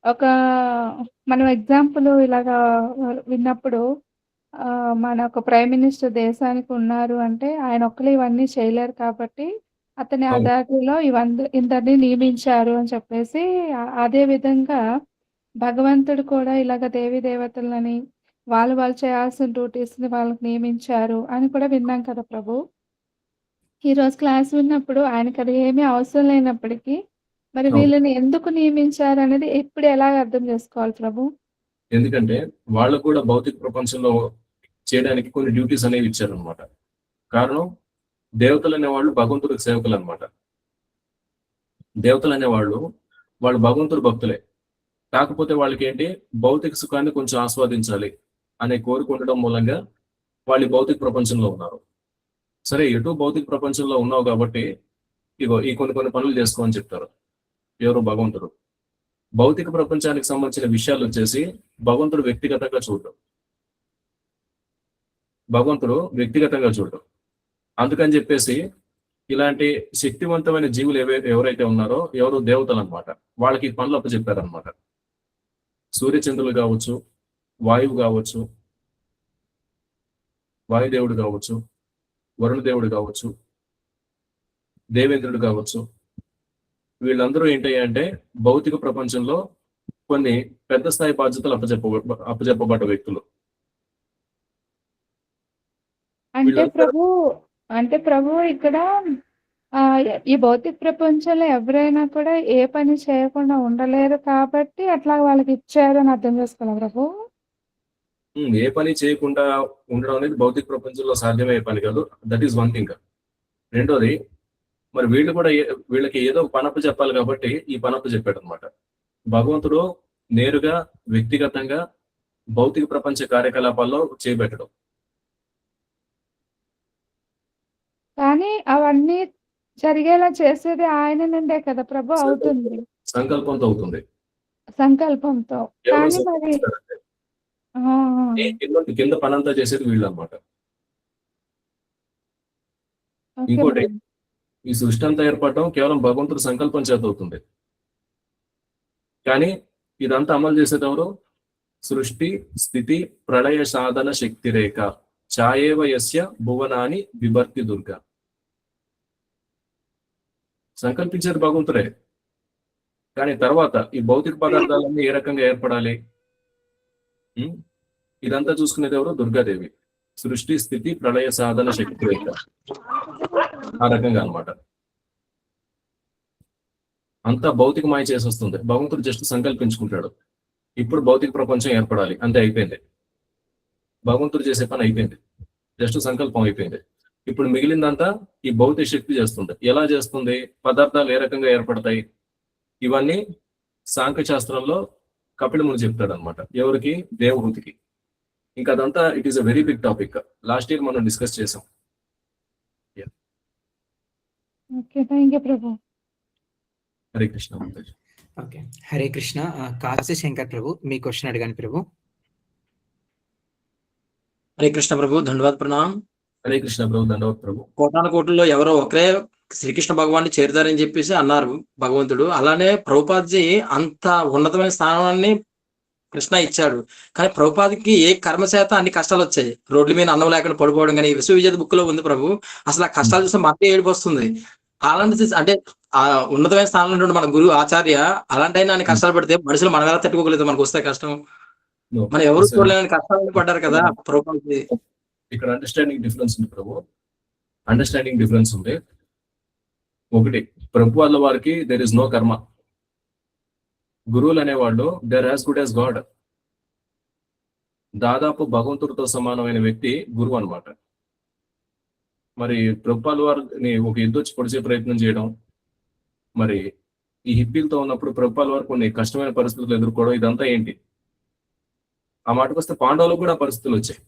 ఒక మనం ఎగ్జాంపుల్ ఇలాగా విన్నప్పుడు మన ఒక ప్రైమ్ మినిస్టర్ దేశానికి ఉన్నారు అంటే ఆయన ఒక్కరు ఇవన్నీ చేయలేరు, కాబట్టి అతని అదాటిలో ఇందరిని నియమించారు అని చెప్పేసి, అదే విధంగా భగవంతుడు కూడా ఇలాగ దేవీ దేవతలని వాళ్ళు చేయాల్సిన డ్యూటీస్ ని వాళ్ళకి నియమించారు అని కూడా విన్నాం కదా ప్రభు. ఈ రోజు క్లాస్ విన్నప్పుడు ఆయనకి అది ఏమీ అవసరం లేనప్పటికీ మరి వీళ్ళని ఎందుకు నియమించారు అనేది ఇప్పుడు ఎలా అర్థం చేసుకోవాలి ప్రభు? ఎందుకంటే వాళ్ళు కూడా భౌతిక ప్రపంచంలో చేయడానికి కొన్ని డ్యూటీస్ అనేవి ఇచ్చారనమాట. కారణం, దేవతలు అనేవాళ్ళు భగవంతుడికి సేవకులు అనమాట. దేవతలు అనేవాళ్ళు వాళ్ళు భగవంతుడు భక్తులే, కాకపోతే వాళ్ళకి ఏంటి భౌతిక సుఖాన్ని కొంచెం ఆస్వాదించాలి అనే కోరిక ఉండడం మూలంగా వాళ్ళు భౌతిక ప్రపంచంలో ఉన్నారు. సరే, ఎటు భౌతిక ప్రపంచంలో ఉన్నావు కాబట్టి ఇగో ఈ కొన్ని పనులు చేసుకోమని చెప్తారు. ఎవరు? భగవంతుడు. భౌతిక ప్రపంచానికి సంబంధించిన విషయాలు వచ్చేసి భగవంతుడు వ్యక్తిగతంగా చూడడం. అందుకని చెప్పేసి ఇలాంటి శక్తివంతమైన జీవులు ఎవరైతే ఉన్నారో ఎవరు దేవతలు అనమాట, వాళ్ళకి పనులు అప్పచెప్పారనమాట. సూర్యచంద్రులు కావచ్చు, వాయువు కావచ్చు, వాయుదేవుడు కావచ్చు, వరుణదేవుడు కావచ్చు, దేవేంద్రుడు కావచ్చు, వీళ్ళందరూ ఏంటంటే భౌతిక ప్రపంచంలో కొన్ని పెద్ద స్థాయి బాధ్యతలు అప్పచెప్పబడ్డ వ్యక్తులు. అంటే ప్రభు ఇక్కడ ఈ భౌతిక ప్రపంచంలో ఎవరైనా కూడా ఏ పని చేయకుండా ఉండలేరు, కాబట్టి అట్లా వాళ్ళకి ఇచ్చారు అని అర్థం చేసుకోవాలి ప్రభు. ఏ పని చేయకుండా ఉండడం అనేది భౌతిక ప్రపంచంలో సాధ్యమయ్యే పని కాదు. That is one thing. రెండోది, మరి వీళ్ళు కూడా వీళ్ళకి ఏదో పనప్పు చెప్పాలి కాబట్టి ఈ పనప్పు చెప్పాడు అనమాట. భగవంతుడు నేరుగా వ్యక్తిగతంగా భౌతిక ప్రపంచ కార్యకలాపాల్లో చేపెట్టడం. కానీ అవన్నీ జరిగేలా చేసేది ఆయన నుండే కదా ప్రభు అవుతుంది. సంకల్పంతో అవుతుంది. సంకల్పంతో. ఎవరు కానీ మరి సంకల్పిస్తారంటే ఆ! ఆ! కింద పనంతా చేసేది వీళ్ళనమాట. ఓకే ఇంకోటి, ప్రభు. ఈ సృష్టి అంతా ఏర్పడటం కేవలం భగవంతుడి సంకల్పం చేత అవుతుంది. కానీ ఇదంతా అమలు చేసేది ఎవరు? సృష్టి స్థితి ప్రళయ సాధన శక్తి రేఖ ఛాయేవ యస్య భువనాని విభర్తి దుర్గ. సంకల్పించేది భగవంతుడే. కానీ తర్వాత ఈ భౌతిక పదార్థాలన్నీ ఏ రకంగా ఏర్పడాలి? ఇదంతా చూసుకునేది ఎవరు? దుర్గాదేవి. సృష్టి స్థితి ప్రళయ సాధన శక్తి రేఖ ఆ రకంగా అన్నమాట. అంతా భౌతిక మాయ చేసి వస్తుంది. భగవంతుడు జస్ట్ సంకల్పించుకుంటాడు, ఇప్పుడు భౌతిక ప్రపంచం ఏర్పడాలి, అంతే, అయిపోయింది. భగవంతుడు చేసే పని అయిపోయింది, జస్ట్ సంకల్పం అయిపోయింది. ఇప్పుడు మిగిలిందంతా ఈ భౌతిక శక్తి చేస్తుంది. ఎలా చేస్తుంది? పదార్థాలు ఏ రకంగా ఏర్పడతాయి? ఇవన్నీ సాంఖ్యశాస్త్రంలో కపిల ముని చెప్తాడు అనమాట. ఎవరికి? దేవహూతికి. ఇంకా అదంతా it is a very big topic. Last year మనం డిస్కస్ చేసాం. Okay, thank you Prabhu. Hare Krishna. Okay, Hare Krishna. Kashi Shankar Prabhu, మీ క్వశ్చన్ అడగండి ప్రభు. హరే కృష్ణ ప్రభు, ధన్యవాద్ ప్రణామ్. హరే కృష్ణ ప్రభు, దండవత్ ప్రభు. కోటాను కోట్లలో ఎవరో ఒకరే శ్రీకృష్ణ భగవాన్ని చేరుతారని చెప్పేసి అన్నారు భగవంతుడు. అలానే ప్రభుపాద్జీ అంత ఉన్నతమైన స్థానాన్ని కృష్ణ ఇచ్చాడు. కానీ ప్రభుపాదికి ఏ కర్మ చేత అన్ని కష్టాలు వచ్చాయి. రోడ్ల మీద అన్నం లేకుండా పడిపోవడం కానీ విశ్వవిజేత బుక్ లో ఉంది ప్రభు. అసలు ఆ కష్టాలు చూస్తే మనకే ఏడుపు వస్తుంది. అలాంటి అంటే ఆ ఉన్నతమైన స్థానంలో ఉన్న మన గురువు ఆచార్య అలాంటి ఆయన కష్టాలు పడితే మనుషులు మనం ఎలా తట్టుకోగలేదు? మనకు వస్తే కష్టం. మనం ఎవరు చూడలేని కష్టాలు పడ్డారు కదా ప్రభుపాద్జీ. ఇక్కడ అండర్స్టాండింగ్ డిఫరెన్స్ ఉంది ప్రభు. అండర్స్టాండింగ్ డిఫరెన్స్ ఉంది. ఒకటి, ప్రభు వాళ్ళ వారికి దెర్ ఇస్ నో కర్మ. గురువులు అనేవాళ్ళు they're as good as God. దాదాపు భగవంతుడితో సమానమైన వ్యక్తి గురువు అనమాట. మరి ప్రభుపాల వారిని ఒక ఎద్దొచ్చి పొడిచే ప్రయత్నం చేయడం, మరి ఈ హిప్పీలతో ఉన్నప్పుడు ప్రభుపాల వారు కొన్ని కష్టమైన పరిస్థితులు ఎదుర్కోవడం, ఇదంతా ఏంటి? ఆ మాటకు వస్తే పాండవులకు కూడా పరిస్థితులు వచ్చాయి.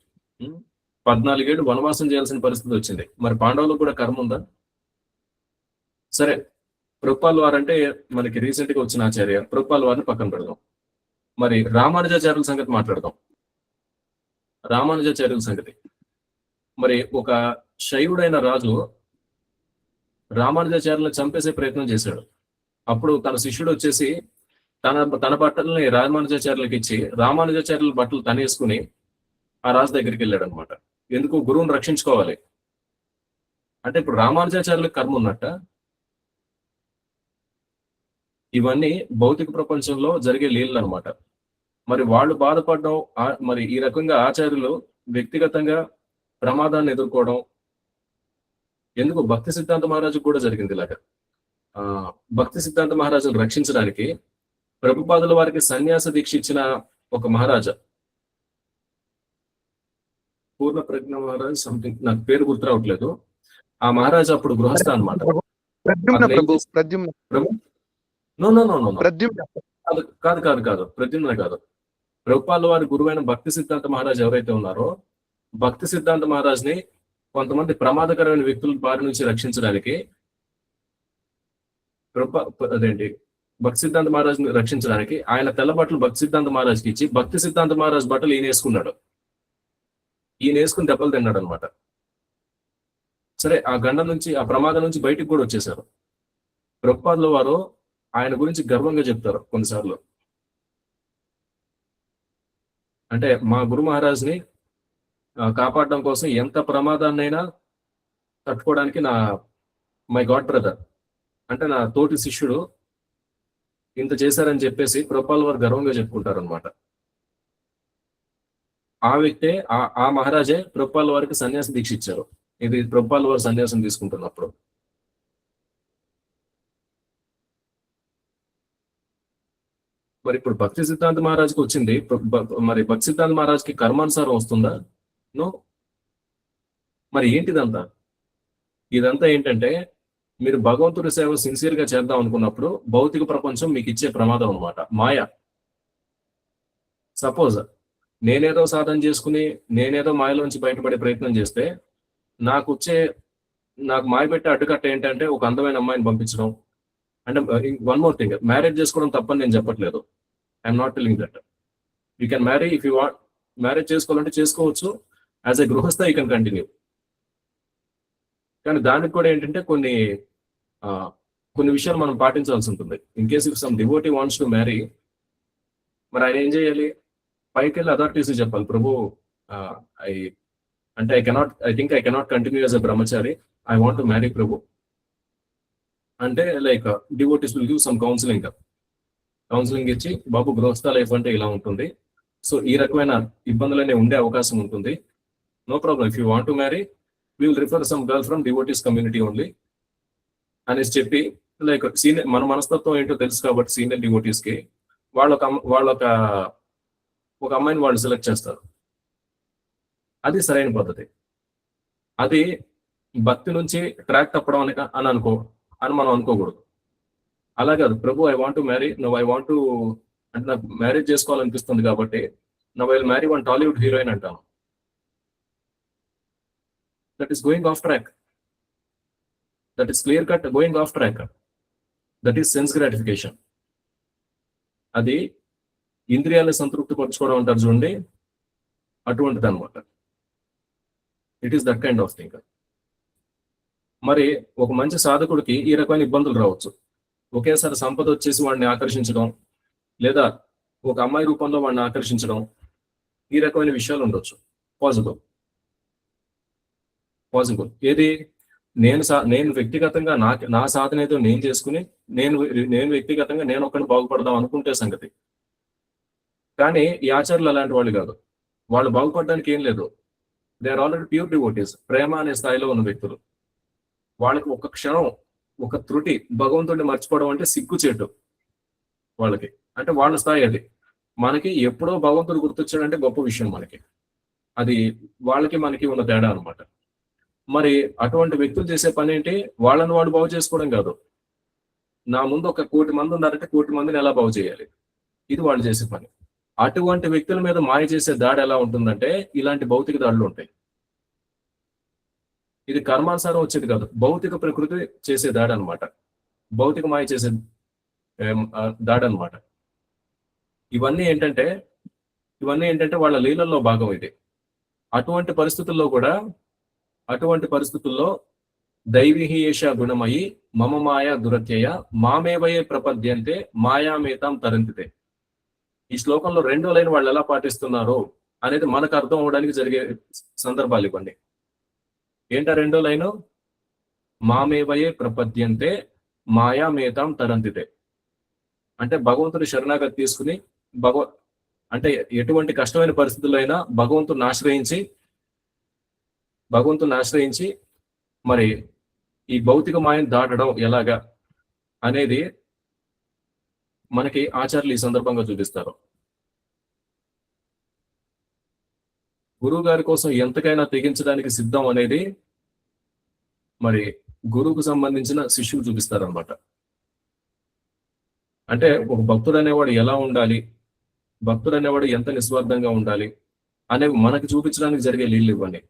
14 ఏళ్ళు వనవాసం చేయాల్సిన పరిస్థితి వచ్చింది. మరి పాండవులకు కూడా కర్మ ఉందా? సరే, ప్రభుపాల వారు అంటే మనకి రీసెంట్ గా వచ్చిన ఆచార్య, ప్రభుపాల వారిని పక్కన పెడదాం. మరి రామానుజాచార్యుల సంగతి మాట్లాడదాం. రామానుజాచార్యుల సంగతి, మరి ఒక శైవుడైన రాజు రామానుజాచార్యులను చంపేసే ప్రయత్నం చేశాడు. అప్పుడు తన శిష్యుడు వచ్చేసి తన బట్టలని రామానుజాచార్యులకు ఇచ్చి రామానుజాచార్యుల బట్టలు తనేసుకుని ఆ రాజు దగ్గరికి వెళ్ళాడు అనమాట. ఎందుకు? గురువుని రక్షించుకోవాలి. అంటే ఇప్పుడు రామానుజాచార్యులకు కర్మ ఉన్నట్ట? ఇవన్నీ భౌతిక ప్రపంచంలో జరిగే లీలలు అనమాట. మరి వాళ్ళు బాధపడడం, మరి ఈ రకంగా ఆచార్యులు వ్యక్తిగతంగా ప్రమాదాన్ని ఎదుర్కోవడం ఎందుకు? భక్తి సిద్ధాంత మహారాజు కూడా జరిగింది ఇలాగా. భక్తి సిద్ధాంత మహారాజును రక్షించడానికి ప్రభుపాదుల వారికి సన్యాస దీక్ష ఇచ్చిన ఒక మహారాజా, పూర్ణ ప్రజ్ఞ మహారాజ్ సంథింగ్, నాకు పేరు గుర్తు రావట్లేదు. ఆ మహారాజు అప్పుడు గృహస్థ అనమాట. కాదు ప్రద్యుమ్న కాదు. ప్రభుపాల వారి గురువైన భక్తి సిద్ధాంత మహారాజ్ ఎవరైతే ఉన్నారో, భక్తి సిద్ధాంత మహారాజ్ని కొంతమంది ప్రమాదకరమైన వ్యక్తుల బారి నుంచి రక్షించడానికి భక్తి సిద్ధాంత మహారాజ్ని రక్షించడానికి ఆయన తెల్ల బట్టలు భక్తి సిద్ధాంత మహారాజ్కి ఇచ్చి భక్తి సిద్ధాంత మహారాజ్ బట్టలు ఈయన వేసుకున్నాడు. ఈయన వేసుకుని దెబ్బలు తిన్నాడు అనమాట. సరే, ఆ గండం నుంచి, ఆ ప్రమాదం నుంచి బయటికి కూడా వచ్చేసారు. ప్రభుపాదుల వారు ఆయన గురించి గర్వంగా చెప్తారు కొన్నిసార్లు. అంటే మా గురు మహారాజ్ని కాపాడడం కోసం ఎంత ప్రమాదాన్నైనా తట్టుకోవడానికి మై గాడ్ బ్రదర్, అంటే నా తోటి శిష్యుడు ఇంత చేశారని చెప్పేసి ప్రభుపాల వారు గర్వంగా చెప్పుకుంటారు అనమాట. ఆ వ్యక్తే, ఆ మహారాజే ప్రభుపాల వారికి సన్యాసం దీక్ష ఇచ్చారు. ఇది ప్రభుపాల వారు సన్యాసం తీసుకుంటున్నప్పుడు. మరి ఇప్పుడు భక్తి సిద్ధాంత మహారాజ్కి వచ్చింది, మరి భక్తి సిద్ధాంత మహారాజ్కి కర్మానుసారం వస్తుందా? నో. మరి ఏంటిదంతా? ఇదంతా ఏంటంటే మీరు భగవంతుడి సేవ సిన్సియర్ గా చేద్దాం అనుకున్నప్పుడు భౌతిక ప్రపంచం మీకు ఇచ్చే ప్రమాదం అనమాట, మాయ. సపోజ్ నేనేదో సాధన చేసుకుని నేనేదో మాయలోంచి బయటపడే ప్రయత్నం చేస్తే నాకు వచ్చే నాకు మాయపెట్టే అడ్డుకట్ట ఏంటంటే ఒక అందమైన అమ్మాయిని పంపించడం. అంటే వన్ మోర్ థింగ్, మ్యారేజ్ చేసుకోవడం తప్పని నేను చెప్పట్లేదు. I'm not telling that. You can marry if you want. Marriage చేసుకోవాలంటే చేసుకోవచ్చు. యాజ్ ఎ గృహస్థ యూ కెన్ కంటిన్యూ. కానీ దానికి కూడా ఏంటంటే కొన్ని విషయాలు మనం పాటించాల్సి ఉంటుంది. In case if some devotee wants to marry, మరి ఆయన ఏం చేయాలి? పైకి వెళ్ళి అథారిటీస్ చెప్పాలి, Prabhu I think I cannot continue as a brahmachari, I want to marry Prabhu అంటే like devotees will give some counselling ఇచ్చి, బాబు గృహస్థ లైఫ్ అంటే ఇలా ఉంటుంది, సో ఈ రకమైన ఇబ్బందులనే ఉండే అవకాశం ఉంటుంది. No problem, if you want to marry we will refer some girl from devotees community only అనేసి చెప్పి, లైక్ సీనియర్ మన మనస్తత్వం ఏంటో తెలుసు కాబట్టి సీనియర్ డివోటీస్ కి వాళ్ళొక అమ్మాయిని వాళ్ళు సెలెక్ట్ చేస్తారు. అది సరైన పద్ధతి. అది భక్తి నుంచి ట్రాక్ తప్పడం అని మనం అనుకోకూడదు. అలా కాదు, Prabhu I want to marry, no I want to, అంటే నాకు మ్యారేజ్ చేసుకోవాలనిపిస్తుంది కాబట్టి no I will marry one Tollywood heroine అంటాను. That is going off track. That is clear cut going off track. That is sense gratification. అది ఇంద్రియాలను సంతృప్తి పరచుకోవడం అంటారు చూడండి, అటువంటిది అనమాట. It is that kind of thing. మరి ఒక మంచి సాధకుడికి ఈ రకమైన ఇబ్బందులు రావచ్చు. ఒకేసారి సంపద వచ్చేసి వాడిని ఆకర్షించడం, లేదా ఒక అమ్మాయి రూపంలో వాడిని ఆకర్షించడం, ఈ రకమైన విషయాలు ఉండొచ్చు. పాసిబుల్ ఏది? నేను వ్యక్తిగతంగా నా సాధన ఏదో నేను చేసుకుని నేను వ్యక్తిగతంగా నేను ఒక్కడిని బాగుపడదాం అనుకుంటే సంగతి. కానీ ఈ ఆచార్యులు అలాంటి వాళ్ళు కాదు. వాళ్ళు బాగుపడడానికి ఏం లేదు. They are already pure devotees, ప్రేమ అనే స్థాయిలో ఉన్న వ్యక్తులు. వాళ్ళకి ఒక క్షణం, ఒక త్రుటి భగవంతుడిని మర్చిపోవడం అంటే సిగ్గుచేటు వాళ్ళకి. అంటే వాళ్ళ స్థాయి అది. మనకి ఎప్పుడో భగవంతుడు గుర్తొచ్చాడంటే గొప్ప విషయం మనకి. అది వాళ్ళకి మనకి ఉన్న తేడా అనమాట. మరి అటువంటి వ్యక్తులు చేసే పని ఏంటి? వాళ్ళని వాడు బాగు చేసుకోవడం కాదు. నా ముందు 1 కోటి మంది ఉన్నారంటే 1 కోటి మందిని ఎలా బాగు చేయాలి, ఇది వాళ్ళు చేసే పని. అటువంటి వ్యక్తుల మీద మాయ చేసే దాడి ఎలా ఉంటుందంటే ఇలాంటి భౌతిక దాడులు ఉంటాయి. ఇది కర్మానుసారం వచ్చేది కాదు, భౌతిక ప్రకృతి చేసే దాడి అనమాట. భౌతిక మాయ చేసే దాడి అనమాట. ఇవన్నీ ఏంటంటే వాళ్ళ లీలల్లో భాగం ఇది. అటువంటి పరిస్థితుల్లో దైవీహీయేష గుణమయి మమ మాయ దురత్యయ మామేవయే ప్రపద్యంతే మాయామేతాం తరంతితే. ఈ శ్లోకంలో 2వ లైన్ వాళ్ళు ఎలా పాటిస్తున్నారో అనేది మనకు అర్థం అవడానికి జరిగే సందర్భాలు ఇవ్వండి. ఏంటా 2వ లైను? మామేవయే ప్రపద్యంతే మాయామేతాం తరంతితే. అంటే భగవంతుడి శరణాగతి తీసుకుని అంటే ఎటువంటి కష్టమైన పరిస్థితుల్లో అయినా భగవంతుని ఆశ్రయించి మరి ఈ భౌతిక మాయను దాటడం ఎలాగా అనేది మనకి ఆచార్యులు ఈ సందర్భంగా చూపిస్తారు. గురువు గారి కోసం ఎంతకైనా తెగించడానికి సిద్ధం అనేది మరి గురువుకు సంబంధించిన శిష్యులు చూపిస్తారనమాట. అంటే ఒక భక్తుడు అనేవాడు ఎలా ఉండాలి, భక్తుడు అనేవాడు ఎంత నిస్వార్థంగా ఉండాలి అనేవి మనకి చూపించడానికి జరిగే లీలలు ఇవ్వండి.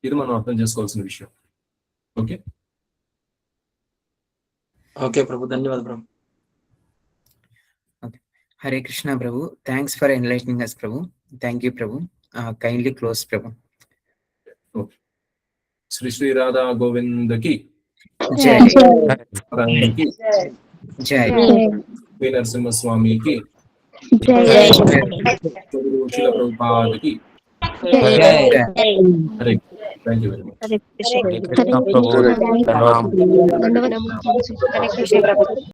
ఇది మనం అర్థం చేసుకోవాల్సిన విషయం. ఓకే ప్రభు, ధన్యవాదాలు Prabhu. Hare Krishna Prabhu. Thanks for enlightening us Prabhu. Thank you Prabhu. Kindly close Prabhu. Shri Shri Radha గోవిందకి జై. జై. శ్రీ నరసింహస్వామికి, శిల ప్రభుపాదకి. Hare. Thank you very much. ధన్యవాదాలు.